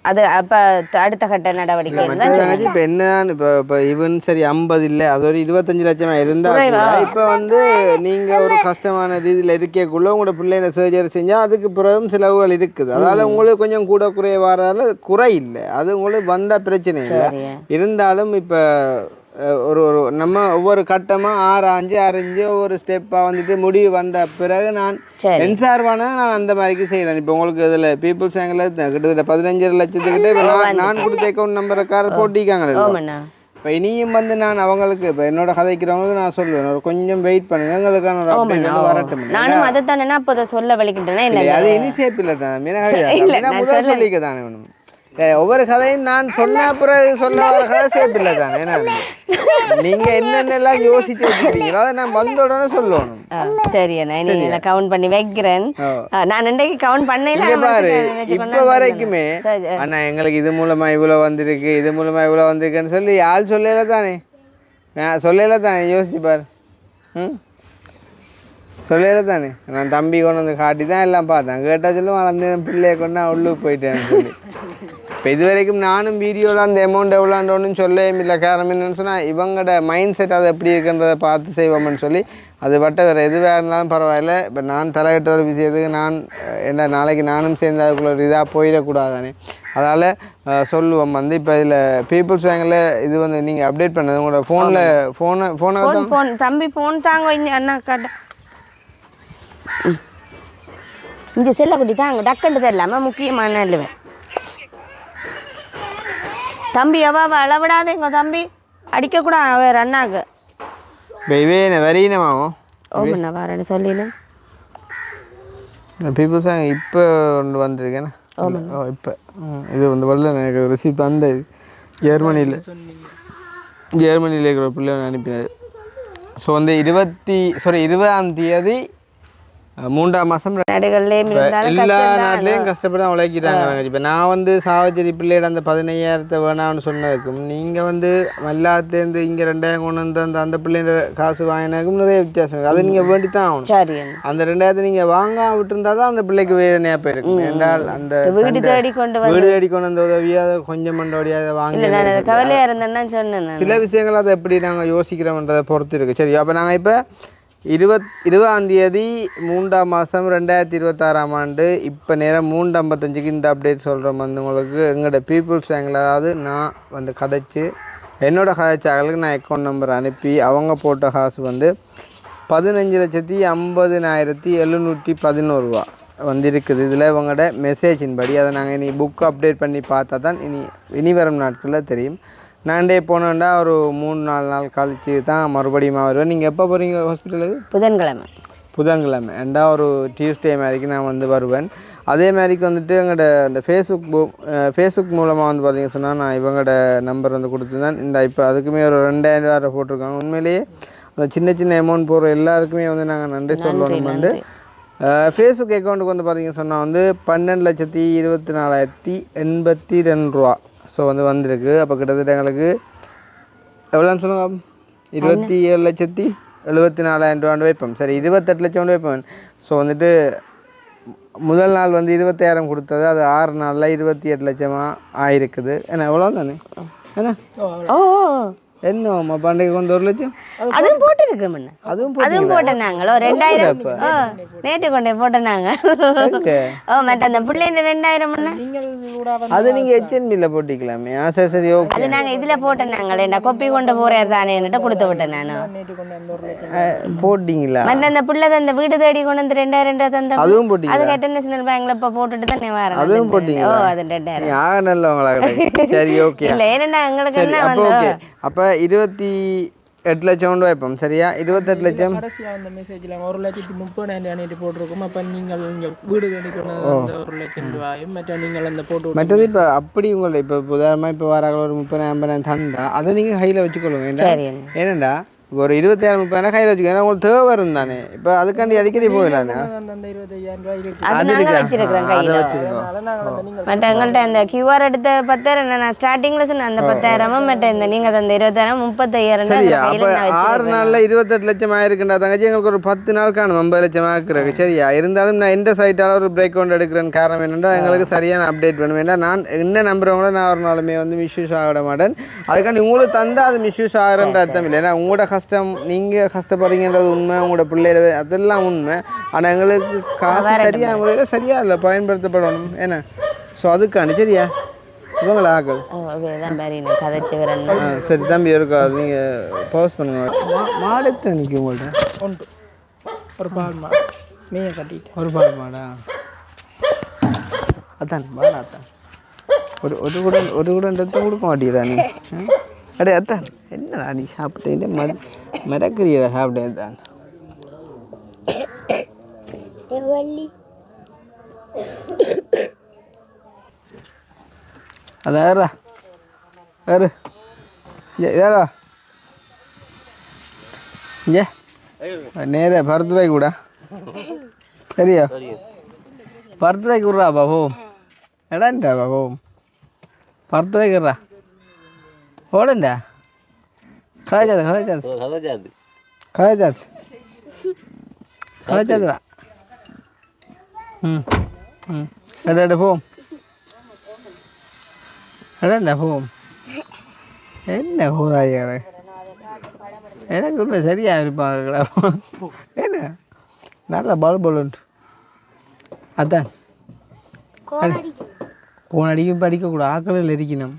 A: அது அப்போ அடுத்த கட்ட நடவடிக்கை.
B: இப்போ என்னதான் இப்போ இவன் சரி 50 இல்லை, அது ஒரு 25 லட்சமா இருந்தால் இப்போ வந்து நீங்கள் ஒரு கஷ்டமான ரீதியில் இருக்கக்குள்ள உங்களோட பிள்ளைங்க சர்ஜரி செஞ்சால் அதுக்கு பிறகும் செலவுகள் இருக்குது. அதால் உங்களுக்கு கொஞ்சம் கூட குறைவாதால குறை இல்லை, அது உங்களுக்கு வந்தால் பிரச்சனை இல்லை. இருந்தாலும் இப்போ ஒரு நம்ம ஒவ்வொரு கட்டமாக ஆராய்ஞ்சு ஒவ்வொரு ஸ்டெப்பாக வந்துட்டு முடிவு வந்த பிறகு நான் என்சார்வானதை நான் அந்த மாதிரிக்கு செய்கிறேன். இப்போ உங்களுக்கு இதில் பீப்புள்ஸ் பேங்கில் கிட்டத்தட்ட 15 லட்சத்துக்கிட்ட நான் கொடுத்த அக்கௌண்ட் நம்பருக்கார போட்டிக்காங்க. இப்போ இனியும் வந்து நான் அவங்களுக்கு இப்போ என்னோட கதைக்கிறவங்களுக்கு நான் சொல்லுவேன், ஒரு கொஞ்சம் வெயிட் பண்ணுங்க, எங்களுக்கான ஒரு அப்டேட் வரட்டும்.
A: நானும் அதை தானே அப்போ அதை சொல்ல வலிக்கிட்டேன்.
B: அது இனிஷியேப் இல்லை தான், முதல் சொல்லிக்க தானே வேணும். ஒவ்வொரு கதையும் நான் சொன்ன பிறகு சொல்ல வர கதை சேப்பில்லை தானே. ஏன்னா நீங்கள் என்னென்னலாம் யோசிச்சு வச்சுருக்கீங்களோ அதை நான் வந்த உடனே சொல்லணும்.
A: சரி அண்ணா, நான் கவுண்ட் பண்ணி வைக்கிறேன். நான் இன்றைக்கு கவுண்ட் பண்ணல
B: பாரு. இப்போ வரைக்குமே அண்ணா எங்களுக்கு இது மூலமாக இவ்வளோ வந்திருக்கு, இது மூலமாக இவ்வளோ வந்திருக்குன்னு சொல்லி ஆள் சொல்லல தானே, சொல்லல தானே, யோசிச்சு பாரு. சொல்லல தானே. நான் தம்பி கொண்டு வந்து காட்டி தான் எல்லாம் பார்த்தேன், கேட்டால் சொல்லுவோம் வளர்ந்து பிள்ளையை கொண்டு நான் உள்ளுக்கு போயிட்டேன்னு சொல்லி. இப்போ இது வரைக்கும் நானும் வீடியோவில் அந்த அமௌண்ட் எவ்வளோன்னு சொல்லவே இல்லை. காரணம் என்னென்னு சொன்னால் இவங்களோட மைண்ட் செட் அது எப்படி இருக்குன்றதை பார்த்து செய்வோம்னு சொல்லி அது பட்ட வேறு எதுவாக இருந்தாலும் பரவாயில்ல. இப்போ நான் தலையிட்ட ஒரு விஷயத்துக்கு நான் என்ன நாளைக்கு நானும் சேர்ந்து அதுக்குள்ள ஒரு இதாக போயிடக்கூடாதானே, அதால் சொல்லுவோம். வந்து இப்போ இதில் பீப்புள்ஸ் பேங்கில் இது வந்து நீங்கள் அப்டேட் பண்ணது உங்களோட ஃபோனை
A: தம்பி ஃபோன் தாங்க இங்கே அண்ணா காட்ட இங்கே செல்லக்குட்டி தாங்க டக்குன்றது இல்லாமல் முக்கியமான இல்லைவேன் தம்பி எவ்வளோ அளவிடாத எங்கள் தம்பி அடிக்கக்கூடாது அவர் அண்ணாக்கு
B: வரையினமாவும்
A: ஓமண்ணா வரேன்னு சொல்லினேன்.
B: பீப்புள்ஸ் பேங்க் இப்போ ஒன்று வந்திருக்கேண்ணா. இப்போ இது வந்து வரல எனக்கு ரிசிப்ட் அந்த ஜெர்மனியில் இருக்கிற பிள்ளை அனுப்பினார். ஸோ வந்து 20ஆம் தேதி 3ஆம் மாதம் எல்லா நாட்டிலையும் கஷ்டப்பட்டு தான் உழைக்கிறாங்க. இப்போ நான் வந்து சாவச்சேரி பிள்ளையோட அந்த 15,000 வேணாம்னு சொன்னதுக்கும் நீங்கள் வந்து எல்லாத்துலேருந்து இங்கே 2,000 கொண்டு வந்து அந்த பிள்ளைங்க காசு வாங்கினாக்கும் நிறைய வித்தியாசம் இருக்குது. அதை நீங்கள் வேண்டி தான் ஆகணும். அந்த 2,000 நீங்கள் வாங்க விட்டுருந்தா தான் அந்த பிள்ளைக்கு வேதனையாக போயிருக்கும். என்றால் அந்த வீடு தேடி கொண்டு வந்த உதவியாக கொஞ்சம் மண்டோடியாக வாங்க
A: கவலையாக இருந்தேன்னா சொன்னேன்.
B: சில விஷயங்கள் அதை எப்படி நாங்கள் யோசிக்கிறோம்ன்றதை பொறுத்து இருக்குது. சரி, அப்போ நாங்கள் இப்போ 20ஆம் தேதி 3ஆம் மாதம் 2026ஆம் ஆண்டு இப்போ நேரம் 3:55க்கு இந்த அப்டேட் சொல்கிறோம். வந்து உங்களுக்கு எங்களோட பீப்புள்ஸ் பேங்கில், அதாவது நான் வந்து கதைச்சி என்னோடய கதைச்சாக்களுக்கு நான் அக்கௌண்ட் நம்பர் அனுப்பி அவங்க போட்ட காசு வந்து 15,50,711 ரூபா வந்து இருக்குது. இதில் இவங்களோட மெசேஜின் படி அதை நாங்கள் இனி புக் அப்டேட் பண்ணி பார்த்தா தான் இனி வரும் நாட்களில் தெரியும். நான்டே போனோன்னா ஒரு 3-4 நாள் கழிச்சு தான் மறுபடியும் வருவேன். நீங்கள் எப்போ போகிறீங்க ஹாஸ்பிட்டலுக்கு? புதன்கிழமை ஏண்டா ஒரு டியூஸ்டே மாதிரிக்கு நான் வந்து வருவேன். அதே மாதிரிக்கு வந்துட்டு எங்களோட அந்த ஃபேஸ்புக் மூலமாக வந்து பார்த்தீங்க சொன்னால் நான் இவங்களோட நம்பர் வந்து கொடுத்துருந்தேன். இந்த இப்போ அதுக்குமே ஒரு 2,000 போட்டிருக்காங்க. உண்மையிலேயே அந்த சின்ன அமௌண்ட் போடுற எல்லாருக்குமே வந்து நாங்கள் நன்றி சொல்லணும். வந்து ஃபேஸ்புக் அக்கௌண்ட்டுக்கு வந்து பார்த்தீங்க சொன்னால் வந்து 12,24,082 ரூபா ஸோ வந்து வந்திருக்கு. அப்போ கிட்டத்தட்ட எங்களுக்கு எவ்வளோன்னு சொல்லுங்க 27,74,000 ரூபாண்டு வைப்போம். சரி 28 லட்சம் வைப்போம். ஸோ வந்துட்டு முதல் நாள் வந்து 25,000 கொடுத்தது, அது 6 நாளில் 28 லட்சமாக ஆயிருக்குது. என்ன எவ்வளோ தானே என்ன
A: ஓ
B: என்ன பண்டைக்கு கொண்டு 1 லட்சம்
A: அதுவும் போட்டு இருக்கிறோம். அதுவும் போட்டேன் நாங்களோ 2000 நேற்று கொண்டே போட்டேன் நாங்க. ஓ மற்ற அந்த பிள்ளைங்க 2000
B: அது நீங்க HNB-ல போட்டிக்கலாமே. சரி சரி ஓகே.
A: அது நாங்க இதுல போட்டேன் நாங்களே. இந்த கொப்பி கொண்டு போறாரு தானே என்கிட்ட கொடுத்து விட்டேன் நானு.
B: போட்டிங்களா?
A: மற்ற அந்த பிள்ளை அந்த வீடு தேடி கொண்டு வந்து 2000 தந்த
B: அதுவும் போட்டிங்க.
A: அது இன்டர்நேஷனல் பேங்க்ல இப்ப போட்டுட்டு தானே வரேன்.
B: அதுவும் போட்டிங்க.
A: ஓ அது 2000.
B: யார் நல்லவங்களா? சரி ஓகே.
A: இல்ல ஏன்னா எங்களுக்கு என்ன
B: அப்ப ஓகே. அப்ப 28 லட்சம் வைப்போம். சரியா 28 லட்சம்
D: கடைசியா அந்த மெசேஜ்ல 1,30,000 போட்டிருக்கோம். அப்ப நீங்கள் வீடு தேடி கொண்டு அந்த 1 லட்சம் ரூபாயும் மற்ற நீங்கள் அந்த போட்டு
B: மற்றது இப்போ அப்படி உங்களை இப்போ உதாரணமாக இப்போ வராங்கள ஒரு 30,000 தந்தா அதை நீங்கள் கையில் வச்சுக்கொள்ளுங்க. ஏனண்டா இப்போ ஒரு 27,000-30,000 கையில் வச்சுக்கோங்க. ஏன்னா உங்களுக்கு தேவை வரும் தானே. இப்போ அதுக்காண்டி அடிக்கடி போயிடலாண்ணே.
D: அந்த 25,000 ரூபாய் இருக்கு.
A: மற்ற எங்கள்கிட்ட அந்த QR எடுத்த 10,000 நான் ஸ்டார்டிங்ல சொன்ன அந்த 10,000 மற்ற இந்த நீங்க அந்த 20,000 35,000.
B: சரியா அப்போ 6 நாளில் 28 லட்சம் ஆயிருக்குண்டா தங்கச்சி. எங்களுக்கு ஒரு 10 நாள் காணும் 50 லட்சம் ஆக்குறேன். சரியா இருந்தாலும் நான் எந்த சைட்டால் ஒரு பிரேக் கவுண்ட் எடுக்கிறேன்னு காரணம் என்னென்னா எங்களுக்கு சரியான அப்டேட் வேணும். ஏன்னா நான் என்ன நம்புறவங்கள நான் ஒரு நாளுமே வந்து மிஸ்யூஸ் ஆகிட மாட்டேன். அதுக்காண்டி உங்களுக்கு தந்தால் அது மிஸ்யூஸ் ஆகிறன்ற அர்த்தம் இல்லை. ஏன்னா உங்களோட கஷ்டம் நீங்கள் கஷ்டப்படுறீங்கன்றது உண்மை, உங்களோட பிள்ளைகள் அதெல்லாம் உண்மை. ஆனால் எங்களுக்கு காசு சரியான முறையில் சரியாக இல்லை பயன்படுத்தப்படணும். ஏன்னா ஸோ அதுக்காண்டி சரியா இவங்களா ஆக்கள் சரி தம்பி இருக்கா நீங்கள் பவுஸ் பண்ணுங்க. மாடத்தை நிற்கும் உங்கள்கிட்ட
D: உண்டு ஒரு பால் மாடு மேய கட்டிட்டு
B: ஒரு பால் மாடா அதான் மாடா அத்தான் ஒரு கூட ரத்தம் கொடுக்க மாட்டேங்கிறா நீ. அடே அத்தான் என்னடா நீ சாப்பிட்டேன் மிதக்கிறீரா சாப்பிட்டேன் தான். அதான் யாரா யாரு யாரா இங்கே நேர பருத்துராய் கூட சரியா பருத்துராய் விட்றா பாபோம் எடாண்டா பாபோம் பருத்துராய் விட்றா ஓடண்டா கதாச்சாதுடா எடாண்டா போம் எடாண்டா போம் என்ன போதாய எனக்கு உள்ள சரியாக இருப்பாங்கடா. என்ன நல்ல பல்புண்டு அதான் கோன் அடிக்கும் அடிக்கக்கூடாது. ஆக்களில் இருக்கணும்.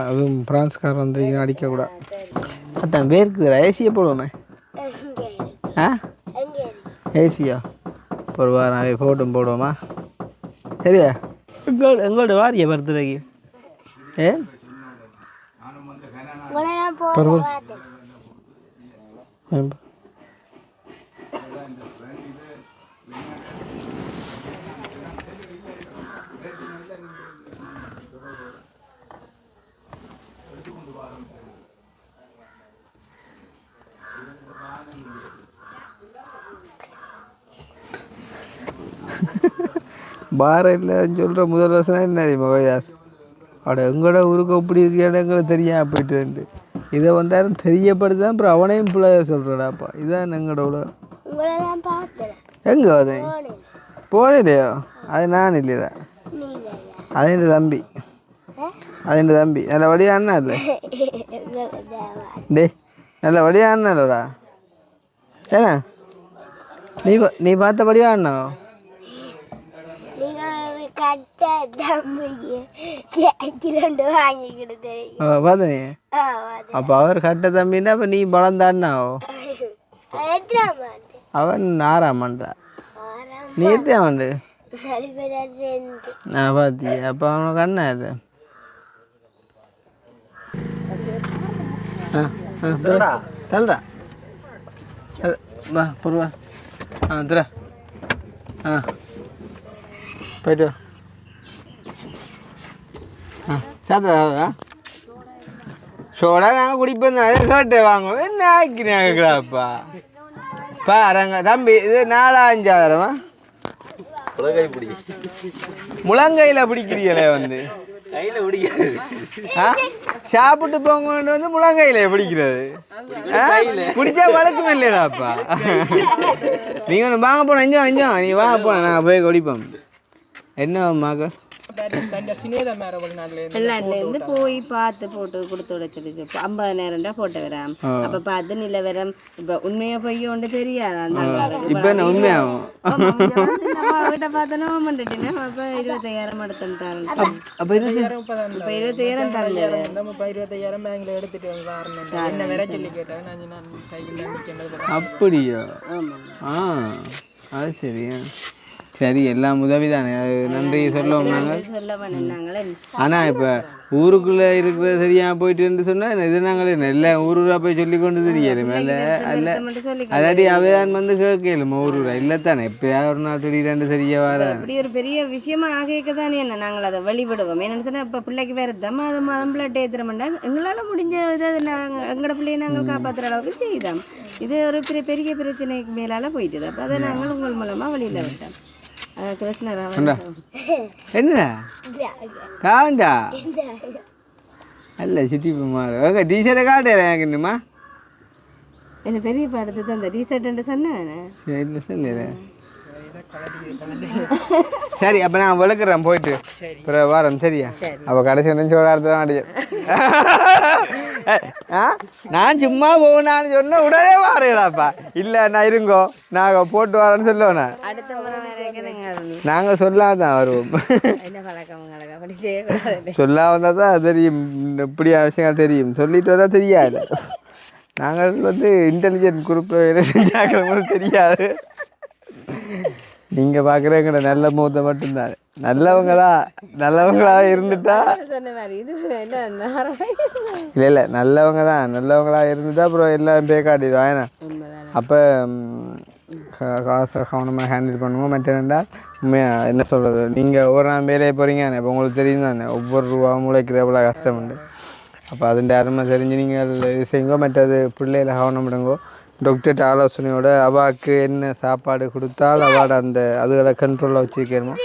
B: அதுவும் பிரான்ஸ்கார் வந்துருக்கணும் அடிக்கக்கூடாது. அதான் பேருக்குதுடா. ஏசியை போடுவோமே. ஆ ஏசியா ஒரு வாரம் நிறைய ஃபோட்டும் போடுவோமா? சரியா எங்களோட வாரிய பர்த்டேக்கு பாரம் இல்லைன்னு சொல்கிற முதல் வருஷம் என்ன தெரியுமா கோயாஸ் அவட எங்களோட ஊருக்கு இப்படி இருக்க எங்களுக்கு தெரியாம போயிட்டு வந்து இதை வந்தாலும் தெரியப்படுது தான். அப்புறம் அவனையும் பிள்ளைய சொல்கிறாடாப்பா இதான் எங்களோட எங்கே அது போனலையோ அது நான் இல்லையா அது என் தம்பி நல்ல வழியா அண்ணா இல்லை டே நல்ல வழியா அண்ணா இல்லைடா. ஏன்னா நீ பார்த்தபடியா அண்ணா பார்த்தனே. அப்போ அவர் கட்ட தம்பின்னா அப்போ நீ பலந்தாண்ணாவோ. அவன் 6ஆம் ஆண்டா நீ எத்தாம் ஆண்டு பாத்தி. அப்போ அவனுக்கு அண்ணா இது சொல்றா வா பொருவா திர போயிட்டு சாத்தா சோடா நாங்கள் குடிப்போம் அதை கேட்டு வாங்குவோம். என்ன ஆக்கினாங்கப்பா பாருங்க தம்பி இது 4,000-5,000 முழங்கையில் பிடிக்கிறீங்களே வந்து சாப்பிட்டு போங்க வந்து முழங்கையில பிடிக்கிறது பிடிச்சா வழக்கம் இல்லையாப்பா. நீங்க ஒன்று வாங்க போன அஞ்சம் நீ வாங்க போன நாங்கள் போய் குடிப்போம். என்ன மகள்
A: வெளிநாட்டுலேருந்து போய் பார்த்து போட்டு கொடுத்து விட சொல்லி 50,000 போட்டு வராம். அப்போ பார்த்து நிலவரம் இப்போ உண்மையாக போய் ஒன்று தெரியாது. அந்த
B: இப்போ என்ன உண்மையாகும்
A: வீட்டை பார்த்தோன்னா பண்ணிட்டேன்னா அப்போ 25,000 எடுத்துட்டாங்க.
B: அப்போ
A: 25,000 தரல.
D: 25,000 பேங்க்ல எடுத்துட்டு வந்து வரணும். என்ன வேற சொல்லி கேட்டேன். நான் சைக்கிள்
B: அப்படியா? அது சரியா? சரி, எல்லாம் உதவி தானே, அது நன்றி சொல்லுவோம் நாங்கள். ஆனால் இப்போ ஊருக்குள்ளே இருக்கிற சரியாக போயிட்டு சொன்னால் இது நாங்கள் எல்லாம் ஊரூராக போய் சொல்லி கொண்டு தெரியலும் இல்லை அல்ல. அல்லாட்டி அவைதான் வந்து கேட்கலும் ஊரூரா இல்லைத்தானே எப்போயாவது ஒரு நாள் திடீரெண்டு சரியாக வர
A: அப்படி ஒரு பெரிய விஷயமா ஆகிக்க தானே என்ன நாங்கள் அதை வழிபடுவோம். என்னென்னு சொன்னால் இப்போ பிள்ளைக்கு வேறு தம்மா அது மதம்பிள்ளாட்டே ஏற்றுற மாட்டாங்க. எங்களால் முடிஞ்ச இதை நாங்கள் எங்களோட பிள்ளையை நாங்கள் காப்பாற்றுற அளவுக்கு செய்தோம். இது ஒரு பெரிய பிரச்சனைக்கு மேலால் போயிட்டுது. அப்போ அதை நாங்கள் உங்கள் மூலமாக வழியில் விட்டோம்.
B: என்ன காண்டா அல்ல சிட்டி மாறு டீஷர்ட்டை காட்டுறேன் எனக்கு இன்னுமா
A: என்ன பெரிய பாடத்து தான் அந்த டீஷர்ட் சொன்னேன்.
B: சரி சொல்லல. சரி அப்போ நான் விளக்குறேன் போயிட்டு அப்புறம் வாரம். சரியா? அப்போ கடைசி ஒன்று சோடாடுதான் அடிச்சேன். நான் சும்மா போனான்னு சொன்ன உடனே வாரேடாப்பா. இல்லை நான் இருங்கோ நாங்கள் போட்டு வரோன்னு சொல்லுவோண்ணா. நாங்கள் சொல்லாதான் வருவோம். சொல்லா வந்தால் தான் தெரியும். இப்படி விஷயங்கள் தெரியும். சொல்லிட்டு வந்தால் தெரியாது. நாங்கள் வந்து இன்டெலிஜென்ட் குரூப்பில் செஞ்சாக்கிறது தெரியாது. நீங்கள் பார்க்குறவங்கட நல்ல மூத்த மட்டும்தான். நல்லவங்களாக இருந்துட்டா இல்லை நல்லவங்களாக இருந்துட்டா அப்புறம் எல்லாம் பே காட்டிடுவோம். ஏன்னா அப்போ காசை கவனமாக ஹேண்டில் பண்ணுவோம். மற்ற ரெண்டால் உண்மையாக என்ன சொல்கிறது, நீங்கள் ஒவ்வொரு நாள் வேலையை போகிறீங்க இப்போ உங்களுக்கு தெரியும் தானே ஒவ்வொரு ரூபாவும் உழைக்கிற எவ்வளோ கஷ்டம் உண்டு. அப்போ அதுண்ட அருமை தெரிஞ்சு நீங்கள் இது செய்யுங்கோ. மற்றது பிள்ளைகளை கவனம் விடுங்கோ. டாக்டர்கிட்ட ஆலோசனையோட அவாவுக்கு என்ன சாப்பாடு கொடுத்தால் அவாட அந்த அதுகளை கண்ட்ரோலில் வச்சுக்கணுமோ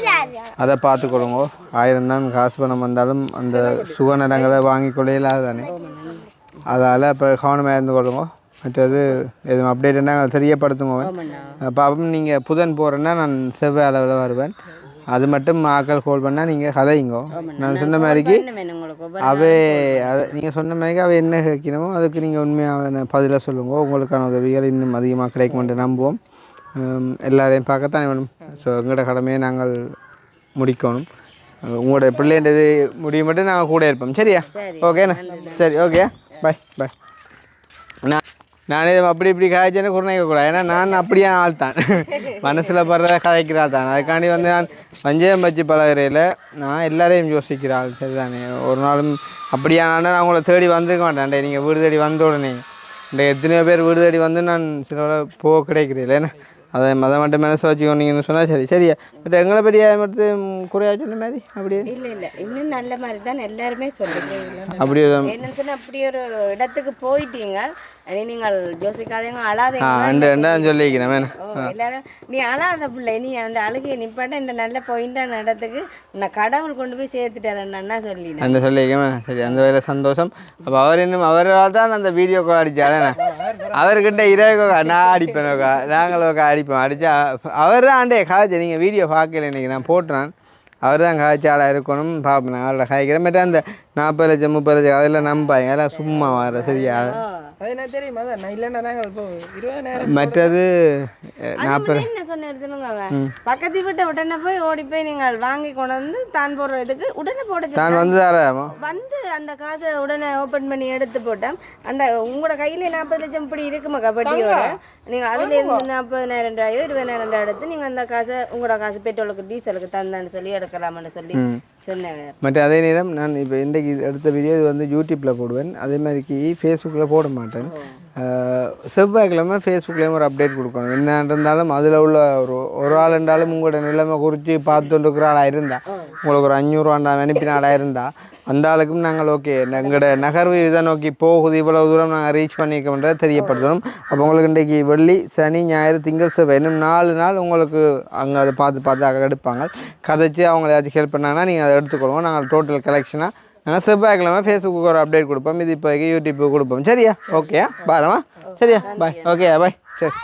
B: அதை பார்த்துக்கொள்ளுங்கோ. 1000 தான் காசு பணம் வந்தாலும் அந்த சுகநலங்களை வாங்கி கொள்ளையிலாது தானே. அதால் இப்போ கவனமாக இருந்து கொள்ளுங்கோ. மற்றது எதுவும் அப்டேட்டுன்னா தெரியப்படுத்துங்க. பாப்போம். நீங்கள் புதன் போகிறேன்னா நான் செவ்வாய் அளவில் வருவேன். அது மட்டும் ஆக்கள் ஹோல்ட் பண்ணால் நீங்கள் கதைங்கோ. நான் சொன்ன மாதிரிக்கு அதை நீங்கள் சொன்ன மாதிரிக்கு அவள் என்ன கேட்கணுமோ அதுக்கு நீங்கள் உண்மையாக பதிலாக சொல்லுங்க. உங்களுக்கான உதவிகள் இன்னும் அதிகமாக கிடைக்கும் என்று நம்புவோம். எல்லாரையும் பார்க்கத்தானே வேணும். ஸோ எங்களோட கடமையை நாங்கள் முடிக்கணும். உங்களோட பிள்ளைன்றது முடியும் மட்டும் நாங்கள் கூட இருப்போம். சரியா? ஓகேண்ணா. சரி ஓகே பாய் பாய். நானே அப்படி இப்படி காய்ச்சேன்னு குறைக்கூடாது. ஏன்னா நான் அப்படியே ஆள் தான். மனசில் படுறத கதைக்கிற ஆள் தான். அதுக்காண்டி வந்து நான் வஞ்சயம் வச்சு பழகிறையில் நான் எல்லாரையும் யோசிக்கிற ஆள். சரிதானே? ஒரு நாளும் அப்படியானா நான் உங்களை தேடி வந்துருக்க மாட்டேன். நீங்கள் வீடு தேடி வந்த உடனே எத்தனையோ பேர் வீடு தேடி வந்து நான் சில போக கிடைக்கிறேன். ஏன்னா அதை மட்டும் மனசை வச்சுக்கோனீங்கன்னு சொன்னால் சரி. சரியா? பட் எங்களை பெரிய மட்டும் குறையா சொன்ன மாதிரி அப்படியே
A: இல்லை இன்னும் நல்ல மாதிரி தான் எல்லாருமே சொல்லுங்க.
B: அப்படியே
A: என்னன்னு சொன்னால் அப்படி ஒரு இடத்துக்கு போயிட்டீங்க நீங்கள் யோசிக்காதீங்க, அழாதீங்க
B: சொல்லிக்கிறேன்.
A: எல்லாரும் நீ அழாத பிள்ளை, நீ அந்த அழுகையை நிப்பாட்ட இந்த நல்ல பாயிண்டான இடத்துக்கு நான் கடவுள் கொண்டு போய் சேர்த்துட்டேன்
B: சொல்லிக்கிறேன். சரி, அந்த வேலை சந்தோஷம். அப்போ அவர் இன்னும் அவரால் தான் அந்த வீடியோ கால் அடித்தாரேண்ணா. அவர்கிட்ட இரவு நான் அடிப்பேனோக்கா நாங்களோக்கா அடிப்போம். அடித்தா அவர் தான் ஆண்டே காய்ச்சி நீங்கள் வீடியோ பார்க்கல இன்றைக்கி நான் போட்டுறேன். அவர் தான் காய்ச்சாலாக இருக்கணும் பார்ப்பேன். நான் அவரோட காய்க்கிறேன். மட்டும் அந்த 40 லட்சம் 30 லட்சம் அதெல்லாம் நம்பாங்க. அதெல்லாம் சும்மா வர சரியா? மற்றது
A: பக்கத்து வீட்டை உடனே போய் ஓடி போய் நீங்கள் வாங்கி கொண்டு வந்து தான் போடுறதுக்கு உடனே போட
B: தான் வந்து
A: வந்து அந்த காசை உடனே ஓப்பன் பண்ணி எடுத்து போட்டேன். அந்த உங்களோட கையில 40 லட்சம் இப்படி இருக்குமா கபடியோட நீங்கள் அதுல இருந்து 40,000 ரூபாயோ 20,000 ரூபாய் எடுத்து நீங்கள் அந்த காசை உங்களோட காசு பெட்ரோலுக்கு டீசலுக்கு தந்தான்னு சொல்லி எடுக்கலாம்னு சொல்லி சொன்னேன்.
B: மற்ற அதே நேரம் நான் இப்போ இன்றைக்கு எடுத்த வீடியோ இது வந்து யூடியூப்பில் போடுவேன். அதே மாதிரிக்கு ஃபேஸ்புக்கில் போட மாட்டேன். செவ்வாய்க்கிழமை ஃபேஸ்புக்லேயும் ஒரு அப்டேட் கொடுக்கணும். என்ன இருந்தாலும் அதில் உள்ள ஒரு ஆள் இருந்தாலும் உங்களோட நிலைமை குறித்து பார்த்துட்டு இருக்கிற ஆளாக இருந்தால் உங்களுக்கு ஒரு 500 அனுப்பினாலாக இருந்தால் அந்த ஆளுக்கும் நாங்கள் ஓகே எங்களோட நகர்வு இதை நோக்கி போகுது, இவ்வளோ தூரம் நாங்கள் ரீச் பண்ணிக்கோன்றதை தெரியப்படுத்தணும். அப்போ உங்களுக்கு இன்றைக்கி வெள்ளி, சனி, ஞாயிறு, திங்கள், செவ்வாய் இன்னும் 4 நாள் உங்களுக்கு அங்கே அதை பார்த்து எடுப்பாங்க. கதைச்சி அவங்கள ஏதாச்சும் ஹெல்ப் பண்ணாங்கன்னா நீங்கள் அதை எடுத்துக்கொள்வோம். நாங்கள் டோட்டல் கலெக்ஷனாக நாங்கள் செவ்வாய்க்கிழமை ஃபேஸ்புக்கு ஒரு அப்டேட் கொடுப்போம். இது இப்போதைக்கு யூடியூப்புக்கு கொடுப்போம். சரியா? ஓகே பாருமா? சரியா? பாய். Okay bye. சரி.